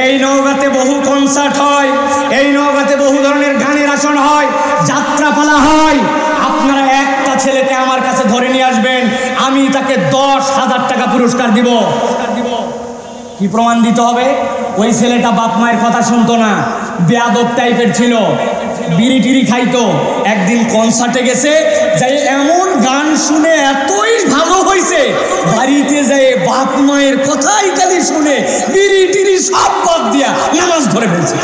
এই নওগাঁতে বহু কনসার্ট হয়, এই নওগাঁতে বহু ধরনের গানের আসন হয়, যাত্রাপালা হয়। আপনারা একটা ছেলেকে আমার কাছে ধরে নিয়ে আসবেন, আমি তাকে 10,000 টাকা পুরস্কার দিব। কি প্রমাণ দিতে হবে? ওই ছেলেটা বাপ মায়ের কথা শুনতো না, বেয়াদব টাইপের ছিল, বিড়ি টিড়ি খাইতো। একদিন কনসার্টে গেছে, যাই এমন গান শুনে এতই ভালো হয়েছে, বাড়িতে যায় বাপ মায়ের কথাই খালি শুনে বিড়ি টিড়ি সব বাদ দিয়া নামাজ ধরে ফেলছে।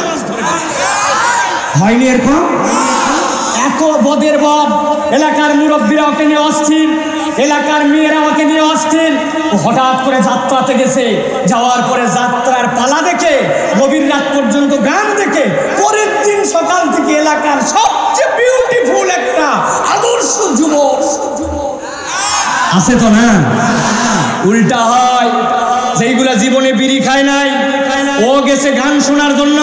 হয়নি এরকম? এত বদের বদ, এলাকার মুরব্বীরা ওকে নিয়ে অস্থির, এলাকার মেয়েরা ওকে নিয়ে অস্থির। হঠাৎ করে যাত্রাতে গেছে, যাওয়ার পরে যাত্রার পালা দেখে গভীর রাত পর্যন্ত গান দেখে পরের দিন সকাল থেকে এলাকার সবচেয়ে বিউটিফুল একটা আদর্শ যুবক আছে তো না? উল্টা হয়, যেইগুলা জীবনে বিড়ি খায় নাই, ও গেছে গান শোনার জন্য,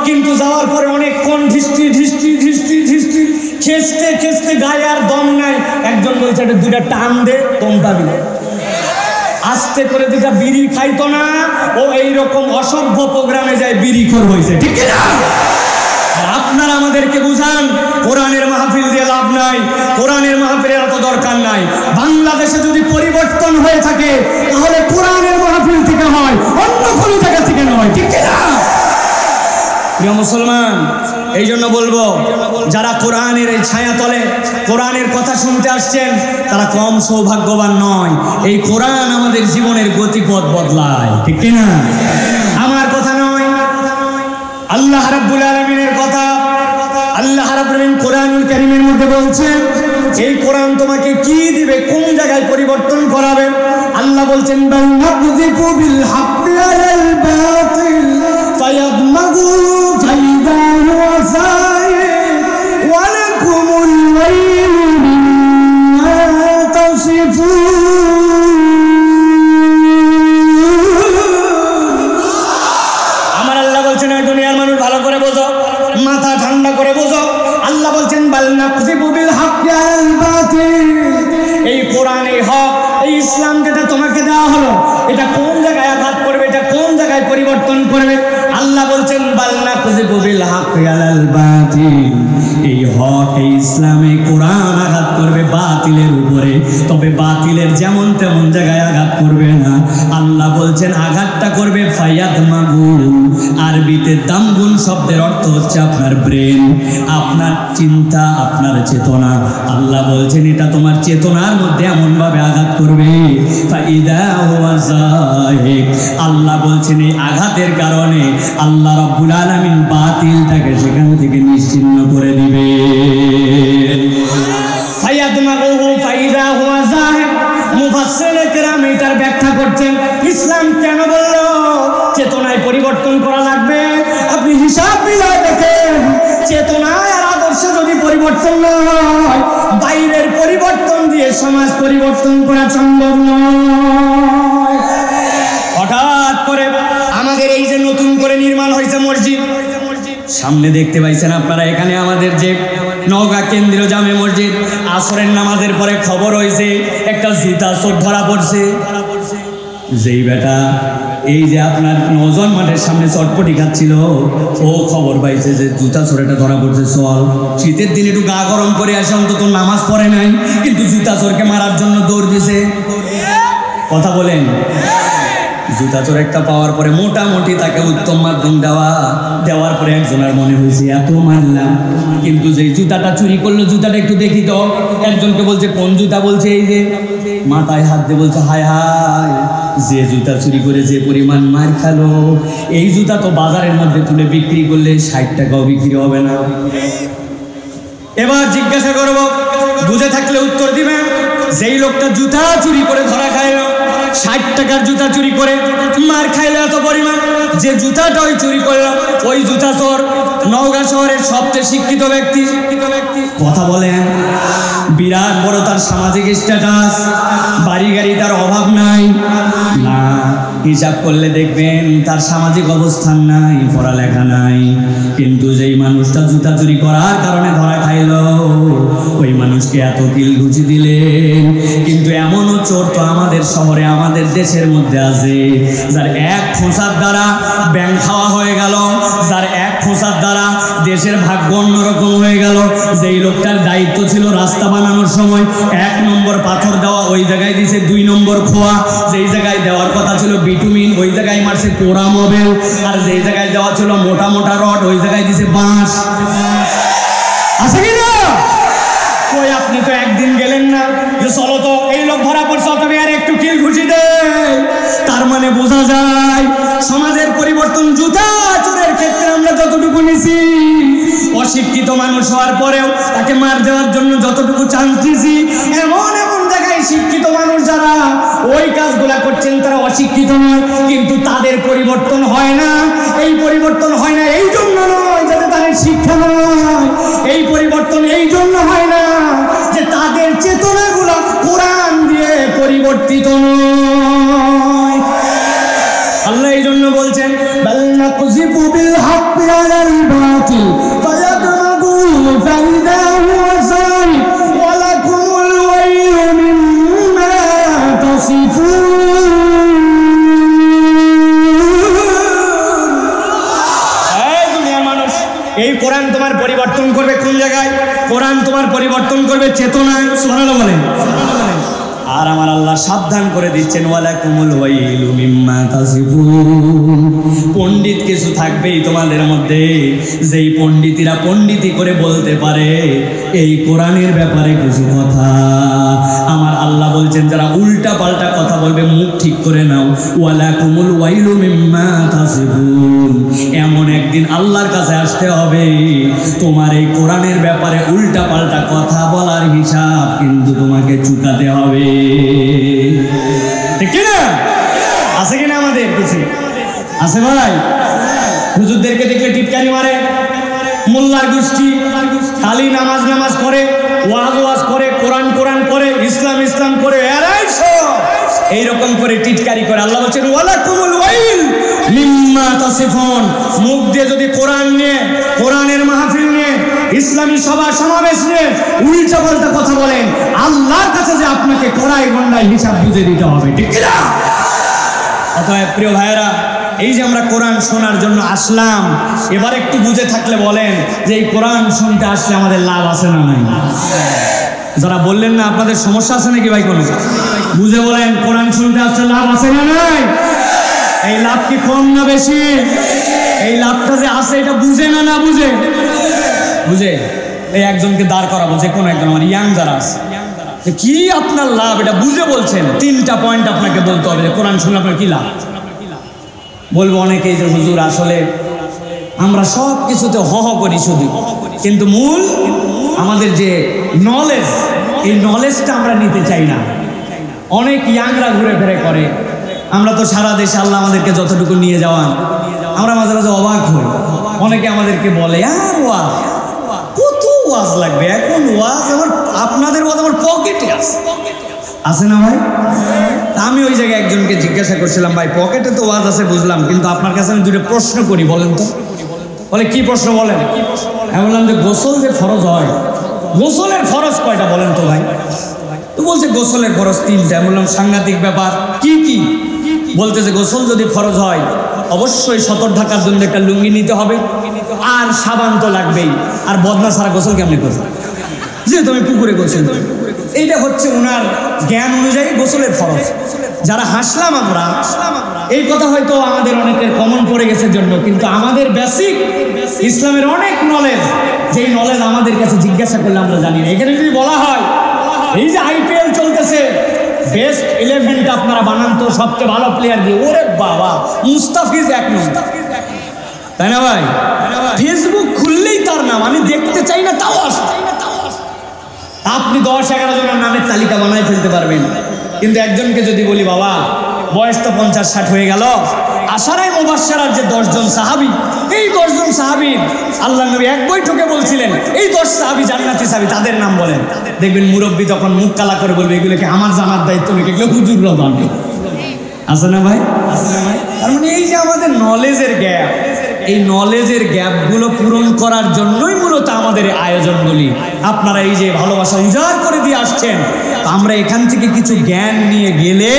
কিন্তু যাওয়ার পরে অনেকক্ষণ ঢিস্টি ঢিস্টি ঢিস্টি ঢিস্টি খেসতে খেসতে গায়ে আর দম নাই। একজন বলছে এটা 2টা টান দে, দম পাবি না। আস্তে করে 2টা বিড়ি খাইতো না, ও এইরকম অসভ্য প্রোগ্রামে যায় বিড়িখোর হয়েছে, ঠিক না? আপনারা আমাদেরকে বুঝান, কোরআনের মাহফিল দিয়ে লাভ নাই, কোরআনের মাহফিলের এত দরকার নাই। বাংলাদেশে যদি পরিবর্তন হয়ে থাকে তাহলে কোরআনের মাহফিল থেকে হয়, অন্য কোনো জায়গা থেকে নয়, ঠিক না? প্রিয় মুসলমান, এই জন্য বলবো, যারা কোরআনের এই ছায়া তলে কোরআনের কথা শুনতে আসছেন তারা কম সৌভাগ্যবান নয়। এই কোরআন আমাদের জীবনের গতিপথ বদলায়, ঠিক না? আমার কথা নয়, আল্লাহ রাব্বুল আলামিনের কথা। আল্লাহ রাব্বুল আলামিন কোরআনুল কারীমের মধ্যে বলছেন, এই কোরআন তোমাকে কি দিবে, কোন জায়গায় পরিবর্তন করাবে। আল্লাহ বলছেন, বাল নাযিফু বিল হাক্কি আলাল বাতিল ফায়াদমাগু ফাইদা হুয়া সাইর ওয়া লাকুমুল ওয়াইলু মিম্মা তাসিফুন। আমার আল্লাহ বলছেন, এই দুনিয়ার মানুষ ভালো করে বোঝো, মাথা ঠান্ডা করে বোঝো। আল্লাহ বলছেন, বাল নাযিফু বিল হাক্কি আলাল বাতিল, এই কোরআন, এই হক, এই ইসলাম যেটা তোমাকে দেওয়া হলো, এটা কোন জায়গায় আঘাত করবে, এটা কোন জায়গায় পরিবর্তন করবে। আল্লাহ বলছেন, বাল নাযিফু বিল হাক্কি আলাল বাতিল, এই হক, এই ইসলাম, এই কোরআন আঘাত করবে বাতিলের উপরে, তবে বাতিলের যেমন তেমন জায়গায় আঘাত করবে না। আল্লাহ বলছেন আঘাতটা করবে ফায়াদমাগু, আরবিতে দামগুন শব্দের অর্থ হচ্ছে আপনার ব্রেন, আপনার চিন্তা, আপনার চেতনা। আল্লাহ বলছেন এটা তোমার চেতনার মধ্যে এমন ভাবে আঘাত করবে, ফাইদা হুয়া যাহিক। আল্লাহ বলছেন এই আঘাতের কারণে আল্লাহ রাব্বুল আলামিন বাতিলটাকে সেখান থেকে নিশ্চিহ্ন করে দিবে। ফায়াদমাগু ফাইদা হুয়া যাহিক। মুফাসসিরে কেরাম এটার ব্যাখ্যা করছেন, ইসলাম কেন বলল চেতনায় পরিবর্তন করা লাগবে। আপনি হিসাব মিলায় দেখেন, চেতনায় আর আদর্শ যদি পরিবর্তন না হয়, বাইরের পরিবর্তন দিয়ে সমাজ পরিবর্তন করা সম্ভব নয়। হঠাৎ করে আমাদের এই যে নতুন করে নির্মাণ হয়েছে মসজিদ, সামনে দেখতে পাইছেন আপনারা, এখানে আমাদের যে নওগাঁ কেন্দ্রীয় জামে মসজিদ, আসরের নামাজের পরে খবর হয়েছে একটা জুতা চোর ধরা পড়ছে। যেই বেটা এই যে আপনার নজন মাঠের সামনে চটপটি খাচ্ছিল, ও খবর পাইছে যে জুতা চোরেটা ধরা পড়ছে। চল, শীতের দিনে একটু গা গরম করে আসে, অন্তত নামাজ পড়ে নাই, কিন্তু জুতা চোরকে মারার জন্য দৌড় দিছে। কথা বলেন, জুতা চোর একটা পাওয়ার পরে মোটামুটি তাকে উত্তম মাধ্যম দেওয়ার পরে একজনের মনে হয়েছে এত মারলাম, কিন্তু যেই জুতাটা চুরি করলো জুতাটা একটু দেখি তো। একজনকে বলছে কোন জুতা, বলছে এই যে, মাথায় হাত দিয়ে বলছে হায় হায়, যে জুতা চুরি করে যে পরিমাণ মার খালো, এই জুতা তো বাজারের মধ্যে তুলে বিক্রি করলে 60 টাকাও বিক্রি হবে না। এবার জিজ্ঞাসা করব, বুঝে থাকলে উত্তর দিবেন, যেই লোকটা জুতা চুরি করে ধরা খাইলো, 60 টাকার জুতা চুরি করে মার খাইলো এত পরিমাণ, যে জুতাটা ওই চুরি করলো, ওই জুতা চোর নওগাঁ শহরের সবচেয়ে শিক্ষিত ব্যক্তি। কথা বলেন, বিরাট বড় তার সামাজিক স্ট্যাটাস, বাড়ি গাড়ি তার অভাব নাই না, হিসাব করলে দেখবেন তার সামাজিক অবস্থান নাই, পড়ালেখা নাই, কিন্তু যেই মানুষটা জুতা চুরি করার কারণে ধরা খাইল, ওই মানুষকে এত কিল ঘুষি দিলেন, কিন্তু এমনও চোর তো আমাদের শহরে আমাদের দেশের মধ্যে আছে, যার এক খোঁচার দ্বারা ব্যাংক খাওয়া হয়ে গেল, যার এক খোঁচার দ্বারা দেশের ভাগ্য অন্যরকম হয়ে গেল। যেই লোকটার দায়িত্ব ছিল রাস্তা বানানোর সময় 1 নম্বর পাথর দেওয়া, ওই জায়গায় দিয়েছে 2 নম্বর খোয়া। যেই জায়গায় দেওয়ার কথা ছিল বিটুমিন, ওই জায়গায় মারছে পোড়া মোবেল। আর যেই জায়গায় দেওয়া ছিল মোটা মোটা রড, ওই জায়গায় দিয়েছে বাঁশ। আছে কি না? ওই আপনি তো একদিন গেলেন না যে চলো তো এই লোক ধরা পড়ছে, তবে আর একটু কিল ঘুষি দে। তার মানে বোঝা যায় সমাজের পরিবর্তন জুতা চোরের ক্ষেত্রে আমরা যতটুকু নিছি, অশিক্ষিত মানুষ হওয়ার পরেও তাকে মার দেওয়ার জন্য যতটুকু চান্স দিছি, এমন এমন জায়গায় শিক্ষিত মানুষ যারা ওই কাজগুলা করছেন তারা অশিক্ষিত নয়, কিন্তু তাদের পরিবর্তন হয় না। এই পরিবর্তন হয় না এই জন্য নয় যাতে তাদের শিক্ষা নয়, এই পরিবর্তন এই জন্য হয় না যে তাদের চেতনাগুলো কোরআন দিয়ে পরিবর্তিত নয়। আল্লাহ এই জন্য বলছেন বাল নাকযিবু বিল হাক্কি আলাল বাতিল ফায়াদমাগুহু ফাইদা হুয়া যাহিক ওয়া লাকুমুল ওয়াইলু মিম্মা তাসিফুন। এই দুনিয়ার মানুষ, এই কোরআন তোমার পরিবর্তন করবে কোন জায়গায়? কোরআন তোমার পরিবর্তন করবে চেতনায়। সুবহানাল্লাহ বলেন। আর আমার আল্লাহ সাবধান করে দিচ্ছেন ওয়ালাকুমুল ওয়াইলু মিম্মা তাসিফুন। পণ্ডিত কিছু থাকবেই তোমাদের মধ্যে, যেই পণ্ডিতেরা পণ্ডিতি করে বলতে পারে এই কোরআনের ব্যাপারে কিছু কথা। আমার আল্লাহ বলছেন যারা উল্টা পাল্টা কথা বলবে মুখ ঠিক করে নাও। ওয়ালাকুমুল ওয়াইলু মিম্মা তাসিফুন। এমন একদিন আল্লাহর কাছে আসতে হবে, তোমার এই কোরআনের ব্যাপারে উল্টা পাল্টা কথা বলার হিসাব কিন্তু তোমাকে চুকাতে হবে। ঠিক কিনা? আছে কিনা আমাদের কিছু? আছে ভাই? হুজুরদেরকে দেখলে টিটকারি মারে, মোল্লার গোষ্ঠী খালি নামাজ নামাজ করে, ওয়াজ ওয়াজ করে, কোরআন কোরআন করে, ইসলাম ইসলাম করে, এরাই সব এইরকম করে টিটকারি করে। আল্লাহ বলছেন ওয়ালাকুমুল ওয়াইল মিম্মা তাসিফুন। মুখ দিয়ে যদি কোরআন নিয়ে, কোরআনের মাহফিল নিয়ে, ইসলামী সভা সমাবেশ নিয়ে উল্টা পাল্টা কথা বলেন, আল্লাহর কাছে যে আপনাকে কড়াই গন্ডায় হিসাব বুঝে দিতে হবে। ঠিক কিনা? অতএব প্রিয় ভাইয়েরা, এই যে আমরা কোরআন শোনার জন্য আসলাম, এবার একটু বুঝে থাকলে বলেন যে এই কোরআন শুনতে আসলে আমাদের লাভ আছে না নাই? যারা বললেন না আপনাদের সমস্যা আছে নাকি ভাই? কোনো বুঝে বলেন, কোরআন শুনতে আসলে লাভ আছে না নাই? এই লাভ কি কম না বেশি? এই লাভটা যে আছে এটা বুঝে না না বুঝে? বুঝে। এই একজনকে দাঁড় করাবো, যে কোনো একজন আমার ইয়াং যারা আছে, কি আপনার লাভ এটা বুঝে বলছেন, 3টা পয়েন্ট আপনাকে বলতে হবে যে কোরআন শুনলে আপনার কি লাভ। বলবো অনেকেই যে হুজুর আসলে আমরা সব কিছুতে হ করি শুধু, কিন্তু মূল আমাদের যে নলেজ, এই নলেজটা আমরা নিতে চাই না। অনেক ইয়াংরা ঘুরে ফিরে করে, আমরা তো সারা দেশে আল্লাহ আমাদেরকে যতটুকু নিয়ে যাওয়ান, আমরা মাঝে মাঝে অবাক হই। অনেকে আমাদেরকে বলে আর ওয়াজ, কত ওয়াজ লাগবে এখন? ওয়াজ আমার, আপনাদের ওয়াজ আমার পকেটে আছে না ভাই? আমি ওই জায়গায় একজনকে জিজ্ঞাসা করছিলাম, ভাই পকেটে তো ওয়াজ আছে বুঝলাম, কিন্তু আপনার কাছে আমি 2টা প্রশ্ন করি, বলেন তো। বলে কি প্রশ্ন বলেন? আমি বললাম যে গোসল যে ফরজ হয়, গোসলের ফরজ কয়টা বলেন তো ভাই? তো বলছে গোসলের ফরজ 3টা। আমি বললাম সাংঘাতিক ব্যাপার, কি কি? বলতেছে গোসল যদি ফরজ হয় অবশ্যই সতর ঢাকার জন্য একটা লুঙ্গি নিতে হবে, আর সাবান তো লাগবেই, আর বদনা ছাড়া গোসল কেমনি করবে? যেহেতু আমি পুকুরে গোসল, এইটা হচ্ছে ওনার জ্ঞান অনুযায়ী গোসলের ফরজ। যারা হাসলাম আমরা, এই কথা হয়তো আমাদের অনেকের কমন পড়ে গেছে জন্য, কিন্তু আমাদের বেসিক ইসলামের অনেক নলেজ, যেই নলেজ আমাদের কাছে জিজ্ঞাসা করলে আমরা জানি না। এখানে যদি বলা হয় এই যে IPL চলতেছে, বেস্ট 11টা আপনারা বানান তো সবচেয়ে ভালো প্লেয়ার দিয়ে, ওরে বাবা মুস্তাফিজ 1 নম্বর, তাই না ভাই? ফেসবুক খুললেই তার নাম, আমি দেখতে চাই না তাও আসে। আপনি 10-11 জনের নামের তালিকা বানাই ফেলতে পারবেন, কিন্তু একজনকে যদি বলি বাবা বয়স তো 50-60 হয়ে গেল, আশারায়ে মুবাশশারার যে 10 জন সাহাবী, এই 10 জন সাহাবীর আল্লাহর নবী এক বৈঠকে বলছিলেন এই 10 সাহাবী জান্নাতি সাহাবী, তাদের নাম বলেন। দেখবেন মুরব্বী তখন মুখ কালা করে বলবে এগুলোকে আমার জানার দায়িত্ব নেই, এগুলো হুজুররা জানে। আছে না ভাই? তার মানে এই যে আমাদের নলেজের গ্যাপ, এই নলেজের গ্যাপগুলো পূরণ করার জন্যই মূলত আমাদের আয়োজনগুলি। আপনারা এই যে ভালোবাসা উজাড় করে দিয়ে আসছেন, আমরা এখান থেকে কিছু জ্ঞান নিয়ে গেলে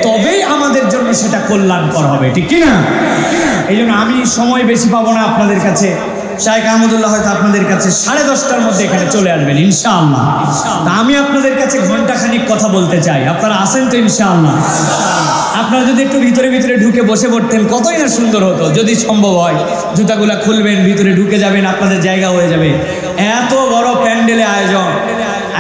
তবেই আমাদের জন্য সেটা কল্যাণকর হবে, ঠিক কি না? এই জন্য আমি সময় বেশি পাবো না আপনাদের কাছে। শাইখ আহমদুল্লাহ হয়তো আপনাদের কাছে 10:30টার মধ্যে এখানে চলে আসবেন ইনশাআল্লাহ। তা আমি আপনাদের কাছে ঘন্টাখানিক কথা বলতে চাই, আপনারা আসেন তো ইনশাআল্লাহ? আপনারা যদি একটু ভিতরে ভিতরে ঢুকে বসে পড়তেন কতই না সুন্দর হতো। যদি সম্ভব হয় জুতাগুলা খুলবেন, ভিতরে ঢুকে যাবেন, আপনাদের জায়গা হয়ে যাবে। এত বড় প্যান্ডেলে আয়োজন,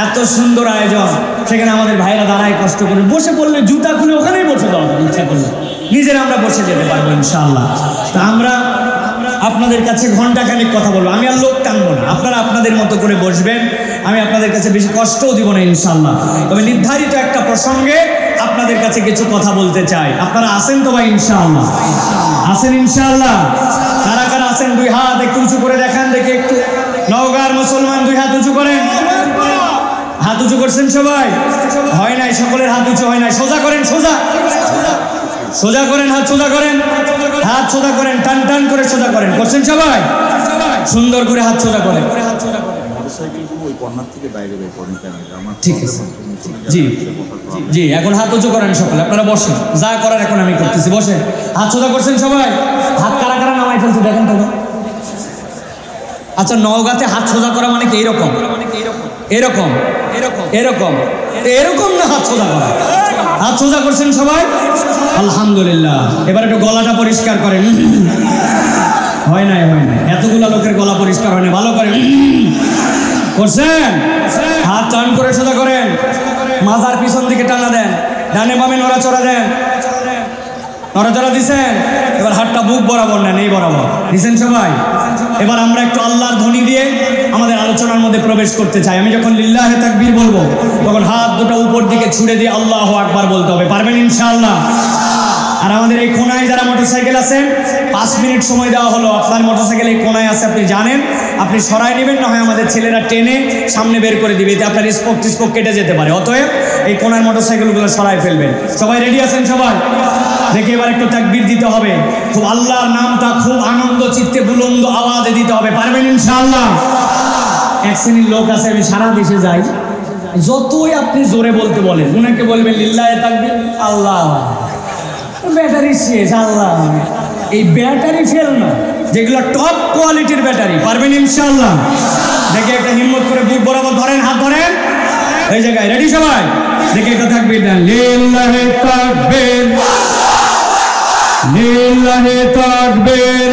এত সুন্দর আয়োজন, সেখানে আমাদের ভাইরা দাঁড়ায় কষ্ট করে বসে পড়লে জুতা খুলে ওখানেই বসে দেওয়া ইচ্ছা করলে নিজেরা আমরা বসে যেতে পারবো ইনশাআল্লাহ। তা আমরা আপনাদের কাছে ঘন্টাখানিক কথা বলবো, আমি আর লোক টানবো না, আপনারা আপনাদের মতো করে বসবেন, আমি আপনাদের কাছে বেশি কষ্টও দিব না ইনশাআল্লাহ। তবে নির্ধারিত একটা প্রসঙ্গে আপনাদের কাছে কিছু কথা বলতে চাই। আপনারা আসেন তো ভাই ইনশাআল্লাহ? আসেন ইনশাআল্লাহ? কারা কারা আসেন? 2 হাত একটু উঁচু করে দেখান দেখে একটু। নওগাঁর মুসলমান 2 হাত উঁচু করেন। হাত উঁচু করছেন সবাই? হয় নাই, সকলের হাত উঁচু হয় নাই। সোজা করেন, সোজা সোজা করেন, হাত সোজা করেন, হাত সোজা করেন, টান টান করে সোজা করেন। করছেন সবাই? সুন্দর করে হাত সোজা করেন। ঠিক আছে, জি জি, এখন হাত উঁচু করেন সকলে, আপনারা বসেন, যা করার এখন আমি করতেছি, বসেন। হাত সোজা করছেন সবাই? হাত কারা কারা নামাই ফেলছে দেখেন তো। আচ্ছা, নওগাঁতে হাত সোজা করা মানে কি এইরকম এরকম এরকম এরকম না, হাত সোজা করা। হাত সোজা করছেন সবাই? আলহামদুলিল্লাহ। এবার একটু গলাটা পরিষ্কার করেন। হয় নাই, হয় নাই, এতগুলা লোকের গলা পরিষ্কার হয় না, ভালো করেন। করছেন? হাত টান করে সোজা করেন, মাথার পিছন দিকে টানা দেন, ডানে বামে নড়াচড়া দেন। নড়াচড়া দিছেন? এবার হাতটা বুক বরাবর নেন, এই বরাবর দিছেন সবাই? এবার আমরা একটু আল্লাহর ধ্বনি দিয়ে আমাদের আলোচনার মধ্যে প্রবেশ করতে চাই। আমি যখন লিল্লাহে তাকবীর বলবো তখন হাত দুটো উপর দিকে ছুড়ে দিয়ে আল্লাহু আকবার বলতে হবে। পারবেন ইনশাআল্লাহ? আর আমাদের এই কোনায় যারা মোটরসাইকেল আছেন, 5 মিনিট সময় দেওয়া হলো। আপনার মোটরসাইকেল এই কোনায় আছে, আপনি জানেন, আপনি সরাই নেবেন, না হয় আমাদের ছেলেরা টেনে সামনে বের করে দিবে, এতে আপনার স্পোক কেটে যেতে পারে। অতএব এই কোনার মোটরসাইকেলগুলো সরাই ফেলবেন। সবাই রেডি আছেন? সবাই দেখে এবার একটু তাকবীর দিতে হবে, খুব আল্লাহর নামটা খুব আনন্দ চিত্তে বুলন্দ আওয়াজে দিতে হবে। পারবেন ইনশাআল্লাহ? এক শ্রেণীর লোক আছে, আমি সারা দেশে যাই, যতই আপনি জোরে বলতে বলেন, উনাকে বলবেন লিল্লাহে তাকবীর, আল্লাহ ব্যাটারি শেষ, আল্লাহ। এই ব্যাটারি ফেল না, যেগুলো টপ কোয়ালিটির ব্যাটারি। পারবেন ইনশাআল্লাহ? দেখে একটা হিম্মত করে বুক বরাবর ধরেন, হাত ধরেন এই জায়গায়। রেডি সবাই? দেখে একটা তাকবীর দেন, লিল্লাহে তাকবীর, লিল্লাহে তাকবীর।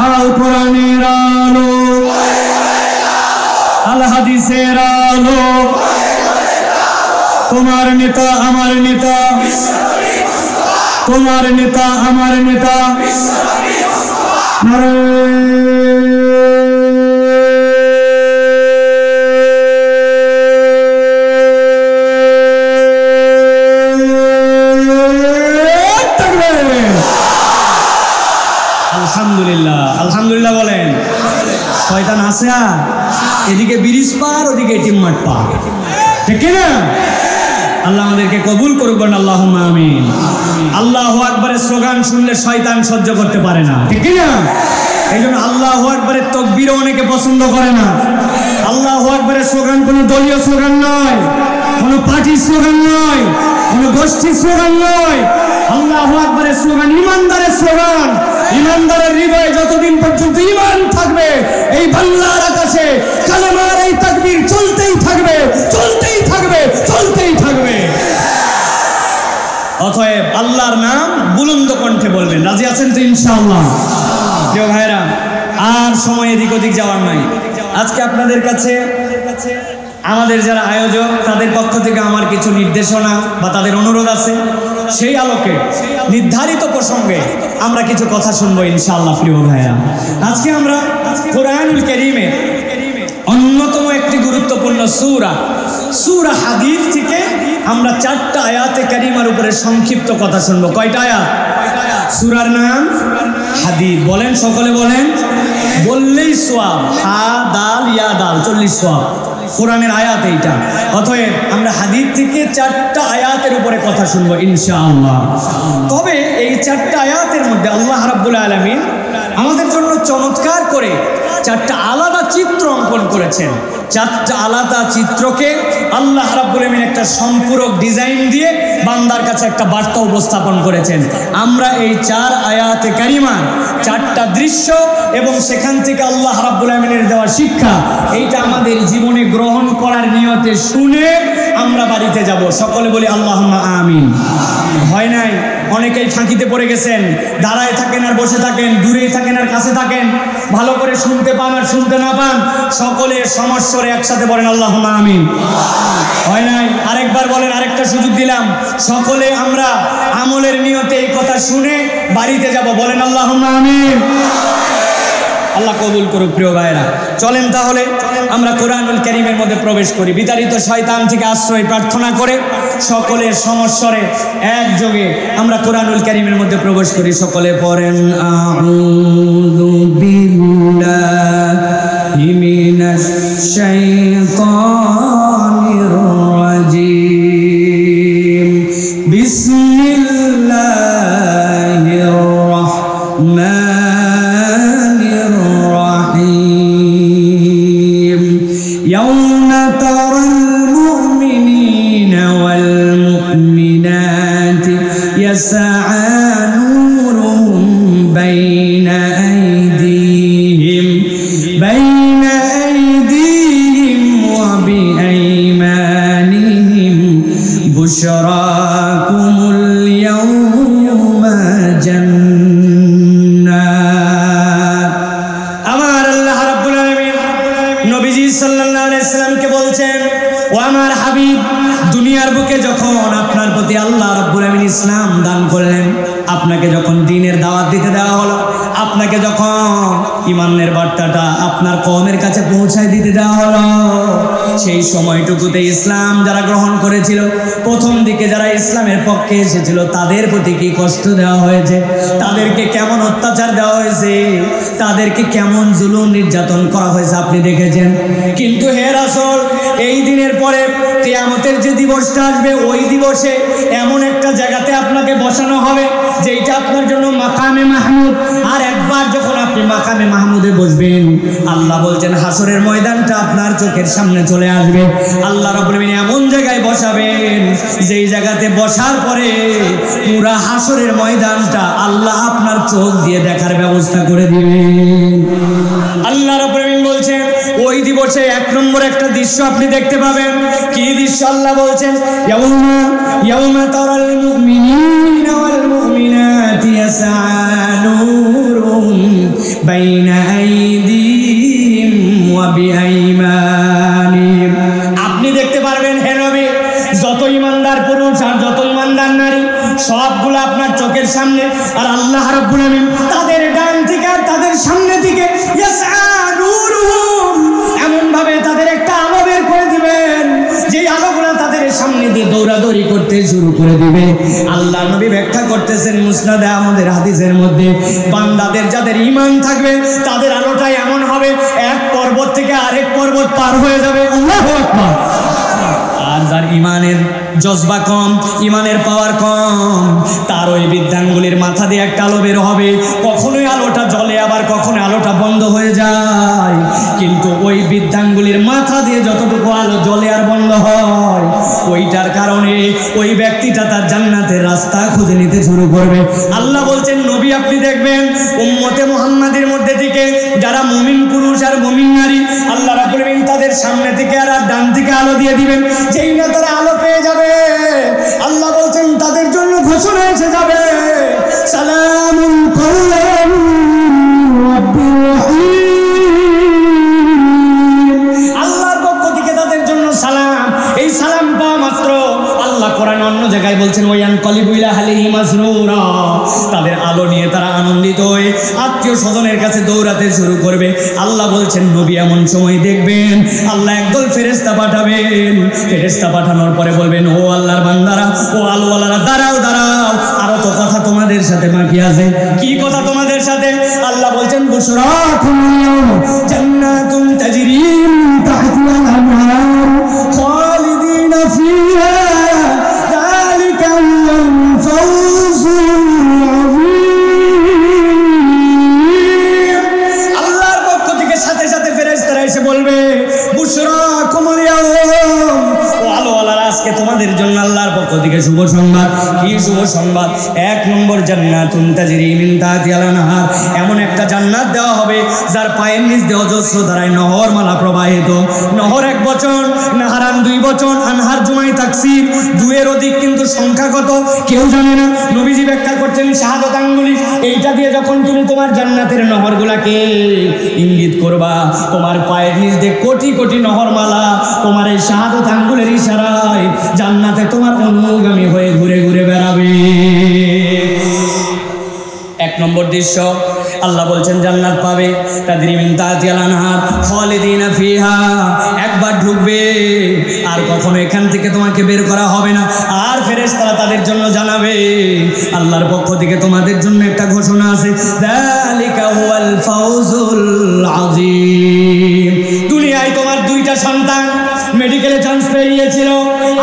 আল কোরআনের আলো, আল হাদিসের আলো, তোমার নেতা আমার নেতা, তোমার নেতা আমার নেতা। আলহামদুলিল্লাহ, আলহামদুলিল্লাহ বলেন। শয়তান আছে আর এদিকে ব্রিজ পার, ওদিকে এটিএম মাঠ পার, ঠিক না? আল্লাহ আমাদেরকে কবুল করুক, বলেন আল্লাহুম্মা আমিন। আল্লাহু আকবারের স্লোগান শুনলে শয়তান সহ্য করতে পারে না, ঠিক না? এই জন্য আল্লাহু আকবারের তাকবীরও অনেকে পছন্দ করে না। আল্লাহু আকবারের স্লোগান কোনো দলীয় স্লোগান নয়, কোনো পার্টির স্লোগান নয়, কোনো গোষ্ঠীর স্লোগান নয়। আল্লাহু আকবারের স্লোগান ইমানদারের স্লোগান। ইমানদারের হৃদয়ে যতদিন পর্যন্ত ঈমান থাকবে, এই বাংলার আকাশে কালেমার এই তাকবীর চলতেই থাকবে, চলতেই থাকবে, চলতেই থাকবে। অতএব আল্লাহর নাম বুলন্দ কণ্ঠে বলবেন। রাজি আছেন তো ইনশাআল্লাহ? প্রিয় ভাইরা, আর সময় এদিক ওদিক যাওয়ার নাই। আজকে আপনাদের কাছে আমাদের যারা আয়োজক তাদের পক্ষ থেকে আমার কিছু নির্দেশনা বা তাদের অনুরোধ আছে। সেই আলোকে নির্ধারিত প্রসঙ্গে আমরা কিছু কথা শুনবো ইনশাআল্লাহ। প্রিয় ভাইরা, আজকে আমরা কোরআনুল কারীমের অন্যতম একটি গুরুত্বপূর্ণ সূরা হাদীদ থেকে আমরা 4টা আয়াতে কারিমার উপরে সংক্ষিপ্ত কথা শুনবো। কয়টা আয়াত? সূরার নাম হাদীদ। বলেন, সকলে বলেন। বললেই সওয়াব। হা দাল ইয়া দাল 40 সওয়াব। কোরআনের আয়াত এইটা। অতএব আমরা হাদীদ থেকে 4টা আয়াতের উপরে কথা শুনবো ইনশাআল্লাহ। তবে এই 4টা আয়াতের মধ্যে আল্লাহ রাব্বুল আলামিন আমাদের জন্য চমৎকার করে চারটা আলাদা চিত্র অঙ্কন করেছেন। চারটা আলাদা চিত্রকে আল্লাহ রাব্বুল আমিন একটা সম্পূরক ডিজাইন দিয়ে বান্দার কাছে একটা বার্তা উপস্থাপন করেছেন। আমরা এই 4 আয়াতে কারিমা, 4টা দৃশ্য এবং সেখান থেকে আল্লাহ রাব্বুল আমিনের দেওয়া শিক্ষা, এইটা আমাদের জীবনে গ্রহণ করার নিয়তে শুনে আমরা বাড়িতে যাব। সকলে বলি আল্লাহুম্মা আমিন। হয় নাই? অনেকেই ফাঁকিতে পড়ে গেছেন, দাঁড়ায় থাকেন আর বসে থাকেন, দূরেই থাকেন আর কাছে থাকেন, ভালো করে শুনতে পান আর শুনতে না পান। সকলে সমস্বরে একসাথে বলেন আল্লাহুম্মা আমিন। হয় নাই? আরেকবার বলেন, আরেকটা সুযোগ দিলাম। সকলে আমরা আমলের নিয়তে এই কথা শুনে বাড়িতে যাব, বলেন আল্লাহুম্মা আমিন। আল্লাহ কবুল করুক। প্রিয় ভাইরা, চলেন তাহলে আমরা কোরআনুল কারীমের মধ্যে প্রবেশ করি। বিতাড়িত শয়তান থেকে আশ্রয় প্রার্থনা করে সকলের সমস্বরে একযোগে আমরা কোরআনুল কারীমের মধ্যে প্রবেশ করি। সকলে পড়েন আউযু বিল্লাহি মিনাশ শাইতানির রাজীম। বিসমিল্লাহির রাহমানির রাহিম। ইয়াউমা তারাল মুমিনিনা ওয়াল মুমিনাতি ইয়াসআ নূরুহুম বাইনা আইদিহিম ওয়া বিআইমানিহিম বুশরাকুমুল ইয়াউমা জান্নাত। আমার আল্লাহ রাব্বুল আলামিন নবীজি সাল্লাল্লাহু আলাইহি সাল্লামকে বলছেন, ও আমার হাবিব, দুনিয়ার বুকে যখন আপনার প্রতি আল্লাহ রাব্বুল আলামিন ইসলাম দান করলেন, আপনাকে যখন দ্বীনের দাওয়াত দিতে দেওয়া হলো, আপনাকে যখন ঈমানের বার্তাটা আপনার কওমের কাছে পৌঁছায় দিতে দেওয়া হলো, সেই সময়টুকুতে ইসলাম যারা গ্রহণ করেছিল, প্রথম দিকে যারা ইসলামের পক্ষে এসেছিল, তাদের প্রতি কি কষ্ট দেওয়া হয়েছে, তাদেরকে কেমন অত্যাচার দেওয়া হয়েছে, তাদেরকে কেমন জুলুম নির্যাতন করা হয়েছে আপনি দেখেছেন। কিন্তু হে রাসূল, এই দিনের পরে কিয়ামতের যে দিবসটা আসবে, ওই দিবসে এমন একটা জায়গাতে আপনাকে বসানো হবে যেটা আপনার জন্য মাকামে মাহমুদ। আর একবার যখন আপনি মাকামে মাহমুদে বসবেন, আল্লাহ বলছেন হাসরের ময়দানটা আপনার চোখের সামনে চলে আসবে। আল্লাহ রাব্বুল আমিন এমন জায়গায় বসাবেন যেই জায়গাতে বসার পরে পুরা হাসরের ময়দানটা আল্লাহ আপনার চোখ দিয়ে দেখার ব্যবস্থা করে দিবেন। আল্লাহ রাব্বুল আমিন বলছেন ওই দিবসে 1 নম্বর একটা দৃশ্য আপনি দেখতে পাবেন। কি দৃশ্য? আল্লাহ বলছেন ইয়াউমা তারাল মুমিনিনা ওয়াল মুমিনাতি ইয়াসআ নূরুহুম বাইনা আইদিহিম ওয়া বিআইমানিহিম। আপনি দেখতে পারবেন হে নবী, যত ঈমানদার পুরুষ আর যত ঈমানদার নারী সবগুলো আপনার চোখের সামনে। আর আল্লাহ রাব্বুল আমিন তাদের ডান থেকে আর তাদের সামনে থেকে ইয়াসআ নূরুহুম, এমন ভাবে তাদের একটা আলো বের করে দিবেন, যেই আলোগুলো তাদের সামনে দিয়ে দৌড়াদৌড়ি করতে শুরু করে দিবে। আল্লাহ নবী ব্যাখ্যা করতেছেন মুসনাদে আহমদের হাদিসের মধ্যে, বান্দাদের যাদের ঈমান থাকবে তাদের আলোটা এমন হবে এক পর্বত থেকে আরেক পর্বত পার হয়ে যাবে। আল্লাহু আকবার। আর যার ঈমানের জজবা কম, ঈমানের পাওয়ার কম, তার ওই বিদ্যাঙ্গুলির মাথা দিয়ে একটা আলো বের হবে। কখনোই আলোটা জ্বলে, আবার কখনো আলোটা বন্ধ হয়ে যায়। কিন্তু ওই বিদ্যাঙ্গুলির মাথা দিয়ে যতটুকু আলো জ্বলে আর বন্ধ হয়, ওইটার কারণে ওই ব্যক্তিটা তার জান্নাতের রাস্তা খুঁজে নিতে শুরু করবে। আল্লাহ বলছেন নবী আপনি দেখবেন উম্মতে মুহাম্মাদের মধ্যে থেকে যারা মুমিন পুরুষ আর মুমিন নারী, আল্লাহ রাব্বুল আমিন তাদের সামনে থেকে আর ডান থেকে আলো দিয়ে দিবেন। যেই না তারা আলো পেয়ে যাবে, আল্লাহ বলছেন তাদের জন্য ঘোষণা এসে যাবে, সালামুন কওলাম রাব্বির রহিম। আল্লাহর পক্ষ থেকে তাদের জন্য সালাম। এই সালাম পাওয়া মাত্র আল্লাহ কোরআন অন্য জায়গায় বলছেন ওয়ান কলিবু ইলা আহলিহি মাসরুরা, তাদের আলো নিয়ে তারা আনন্দিত হয়ে আত্মীয় স্বজনের কাছে দৌড়াতে শুরু করবে। আল্লাহ বলছেন নবী এমন সময় দেখবেন আল্লাহ একদল ফেরেশতা পাঠাবেন। ফেরেশতা পাঠানোর পরে বলবেন ও আল্লাহর বান্দারা, ও আলোওয়ালারা, দাঁড়াও দাঁড়াও, আরো তো কথা তোমাদের সাথে বাকি আছে। কি কথা তোমাদের সাথে? আল্লাহ বলছেন বুশরাকুম ইয়াউমা জান্নাতুন তাজরি মিন তাহতিহাল আনহার খালিদিনা ফিহা যালিকা হুয়াল ফাওজুল আযীম। আল্লাহর পক্ষ থেকে এমন একটা জান্নাত দেওয়া হবে যার পায়ের নিচ দিয়ে অজস্র ধারায় নহরমালা প্রবাহিত। নহর এক বচন, নাহারান দুই বচন, আনহার জুমাই তাকসির, দুয়ের অধিক কিন্তু সংখ্যা কত কেউ জানে না। নবীজি ব্যাখ্যা করছেন শাহাদাত আঙ্গুলি, এইটা দিয়ে যখন তুমি তোমার জান্নাতের নহরগুলাকে ইঙ্গিত করবা, তোমার পায়ের নিচ দিয়ে কোটি কোটি নহরমালা তোমার এই শাহাদাত আঙ্গুলের ইশারায় জান্নাতে তোমার অনুগামী হয়ে ঘুরে ঘুরে বেড়াবে। এক নম্বর দৃশ্য, আল্লাহ বলছেন জান্নাত পাবে, তাদরি মিন তাহতিহাল আনহার খালিদিনা ফিহা, একবার ঢুকবে আর কখনো এখান থেকে তোমাকে বের করা হবে না। আর ফেরেশতারা তাদের জন্য জানাবে, আল্লাহর পক্ষ থেকে তোমাদের জন্য একটা ঘোষণা আছে, যালিকা হুয়াল ফাউজুল আযীম। দুনিয়ায় তোমার দুইটা সন্তান মেডিকেলে চান্স পেয়ে গিয়েছিল,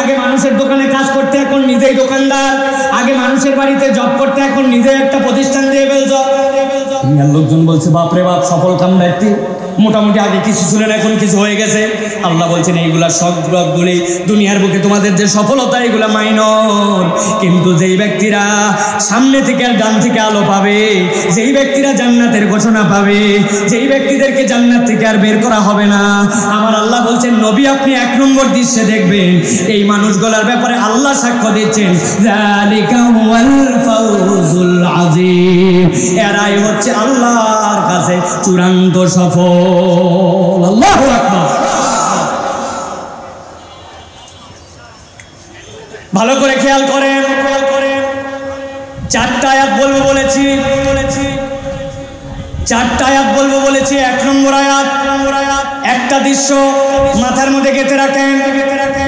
আগে মানুষের দোকানে কাজ করতে, এখন নিজেই দোকানদার, আগে মানুষের বাড়িতে জব করতে, এখন নিজে একটা প্রতিষ্ঠান দিয়ে ফেলছো। লোকজন বলছে বাপরে বাপ, সফল কাম ব্যক্তি, মোটামুটি আগে কিছু ছিলেন এখন কিছু হয়ে গেছে। আল্লাহ বলছেন এইগুলা সবগুলি দুনিয়ার বুকে তোমাদের যে সফলতা এগুলা মাইনর, কিন্তু যেই ব্যক্তিরা সামনে থেকে আর ডান থেকে আলো পাবে, যেই ব্যক্তিরা জান্নাতের ঘোষণা পাবে, যেই ব্যক্তিদেরকে জান্নাত থেকে আর বের করা হবে না, আমার আল্লাহ বলছেন নবী আপনি এক নম্বর দৃশ্যে দেখবেন এই মানুষগুলোর ব্যাপারে আল্লাহ সাক্ষ্য দিচ্ছেন, যালিকা হুয়াল ফাউজুল আযীম, এরাই হচ্ছে আল্লাহর কাছে চূড়ান্ত সফল। আল্লাহু আকবার। ভালো করে খেয়াল করেন, চারটা আয়াত বলবো বলেছি, চারটা আয়াত বলবো বলেছি। এক নম্বর আয়াত, একটা দৃশ্য মাথার মধ্যে গেঁথে রাখেন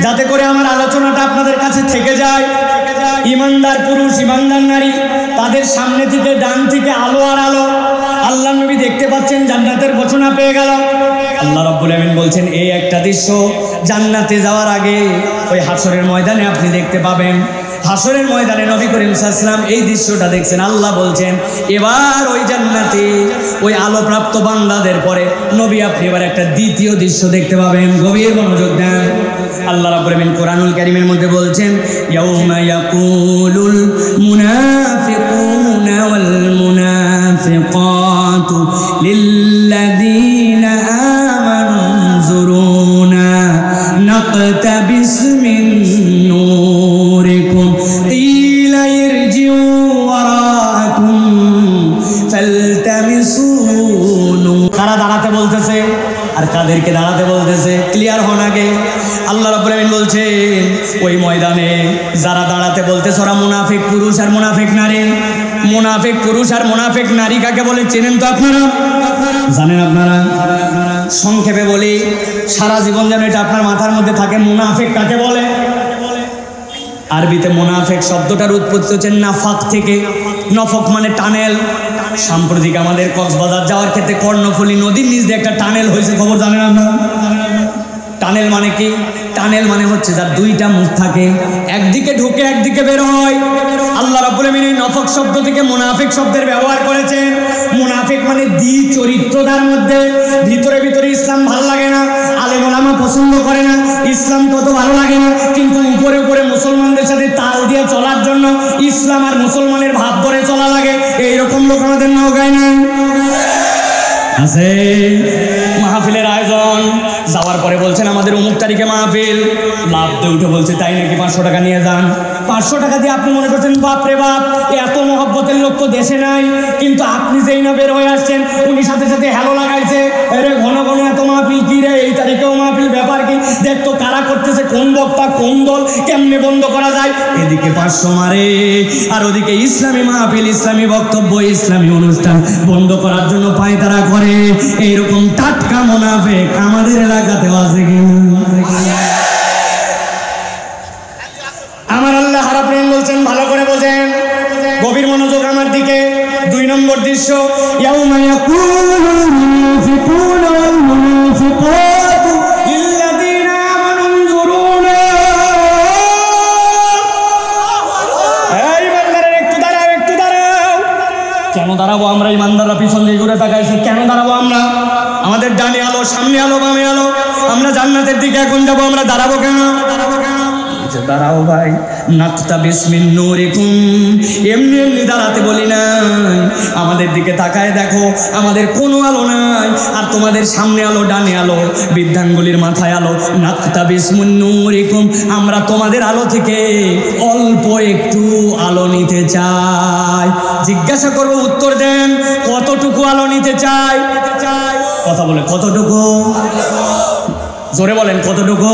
যাতে করে আমার আলোচনাটা আপনাদের কাছে থেকে যায়। ইমানদার পুরুষ, ইমানদার নারী, তাদের সামনে থেকে ডান থেকে আলো আর আলো। আল্লাহ নবী দেখতে পাচ্ছেন জান্নাতের ঘোষণা পেয়ে গেল। আল্লাহ রাব্বুল আমিন বলছেন এই একটা দৃশ্য জান্নাতে যাওয়ার আগে ওই হাসরের ময়দানে আপনি দেখতে পাবেন। হাসরের ময়দানে নবী করিম সাল্লাল্লাহু আলাইহি ওয়াসাল্লাম এই দৃশ্যটা দেখছেন। আল্লাহ বলছেন এবার ওই জান্নাতে ওই আলোপ্রাপ্ত বান্দাদের পরে নবী আপনি এবার একটা দ্বিতীয় দৃশ্য দেখতে পাবেন। গভীর মনোযোগ দেন। আল্লাহ রাব্বুল আমিন কোরআনুল কারীমের মধ্যে বলছেন, ইয়াউমা ইয়াকুলুল মুনাফিকুনা ওয়াল মুনাফিকাতু লিল্লাযীনা আমানু যুরুনা নাকতাবিস মিন নূরিকুম কিলা ইরজিউ ওয়ারাকুম ফালতামিসু নূর। কারা দাঁড়াতে বলতেছে আর কাদেরকে দাঁড়াতে বলতেছে ক্লিয়ার হন আগে। আল্লাহ রাব্বুল আমিন বলছেন ওই ময়দানে যারা দাঁড়াতে বলতেছে ওরা মুনাফিক পুরুষ আর মুনাফিক নারী। মুনাফিক পুরুষ আর মুনাফিক নারী কাকে বলে চেনেন তো আপনারা? জানেন আপনারা? সংক্ষেপে বলি, সারা জীবন যেন এটা আপনার মাথার মধ্যে থাকে। মুনাফিক কাকে বলে? আরবিতে মুনাফিক শব্দটার উৎপত্তি হচ্ছে নাফাক থেকে। নফক মানে টানেল। সাম্প্রতিক আমাদের কক্সবাজার যাওয়ার ক্ষেত্রে কর্ণফুলী নদীর নিচ দিয়ে একটা টানেল হয়েছে, খবর জানেন আপনারা? টানেল মানে কি? টানেল মানে হচ্ছে যার দুইটা মুখ থাকে, একদিকে ঢুকে একদিকে বের হয়। আল্লাহ রাব্বুল আমিন এই নফক শব্দ থেকে মুনাফিক শব্দের ব্যবহার করেছেন। মুনাফিক মানে দ্বি চরিত্রতার মধ্যে, ভিতরে ভিতরে ইসলাম ভালো লাগে না, আলেম ওলামা পছন্দ করে না, ইসলাম তত ভালো লাগে না, কিন্তু উপরে উপরে মুসলমানদের সাথে তাল দিয়ে চলার জন্য ইসলাম আর মুসলমানের ভাব ধরে চলা লাগে। এইরকম লোক আমাদের নৌকায় নাই আছে। মাহফিলের আয়োজন যাওয়ার পরে বলছেন আমাদের অমুক তারিখে মাহফিল, লাভ দিয়ে উঠে বলছে তাই নাকি 500 টাকা নিয়ে যান। 500 টাকা দিয়ে আপনি মনে করছেন বাপ রে বাপ, এত মহব্বতের লোক তো দেশে নাই, কিন্তু আপনি যেই না বের হয়ে আসছেন উনি সাথে সাথে হ্যালো লাগাইছে, আরে ঘন ঘন এত মাহফিল কি রে, এই তারিখেও মাহফিল, ব্যাপার কি, দেখতো কারা করতেছে, কোন বক্তা কোন দল, কেমনে বন্ধ করা যায়। এদিকে 500 মারে আর ওদিকে ইসলামী মাহফিল, ইসলামী বক্তব্য, ইসলামী অনুষ্ঠান বন্ধ করার জন্য পায়তারা করে। এইরকম টাটকা মুনাফিক আমাদের এলাকাতে আছে কি? আমার আল্লাহ রাব্বুল বলছেন ভালো করে বোঝেন, গভীর মনোযোগ আমার দিকে। 2 নম্বর দৃশ্য, ইয়াউমা ইয়াকুলুল মুনাফিকুনা ওয়াল মুনাফিকাতু লিল্লাযীনা আমানু যুরুনা। এই বান্দারা একটু দাঁড়াও, একটু দাঁড়াও। কেন দাঁড়াবো আমরা? ইমানদাররা পিছন দিকে ঘুরে তাকাইছে, কেন দাঁড়াবো আমরা? আমাদের ডানে আলো, সামনে আলো, বামে আলো, আমরা জান্নাতের দিকে এখন যাবো, আমরা দাঁড়াবো কেন? বলছে দাঁড়াও ভাই, নাকতাবিস মিন নূরিকুম, এমনি এমনি দাঁড়াতে বলি না, আমাদের দিকে তাকায় দেখো, আমাদের কোনো আলো নাই, আর তোমাদের সামনে আলো, ডানে আলো, বৃদ্ধাঙ্গুলির মাথায় আলো। নাকতাবিস মিন নূরিকুম, আমরা তোমাদের আলো থেকে অল্প একটু আলো নিতে চাই। জিজ্ঞাসা করবো, উত্তর দেন, কতটুকু আলো নিতে চাই? কথা বলে কতটুকু? জোরে বলেন কতটুকু?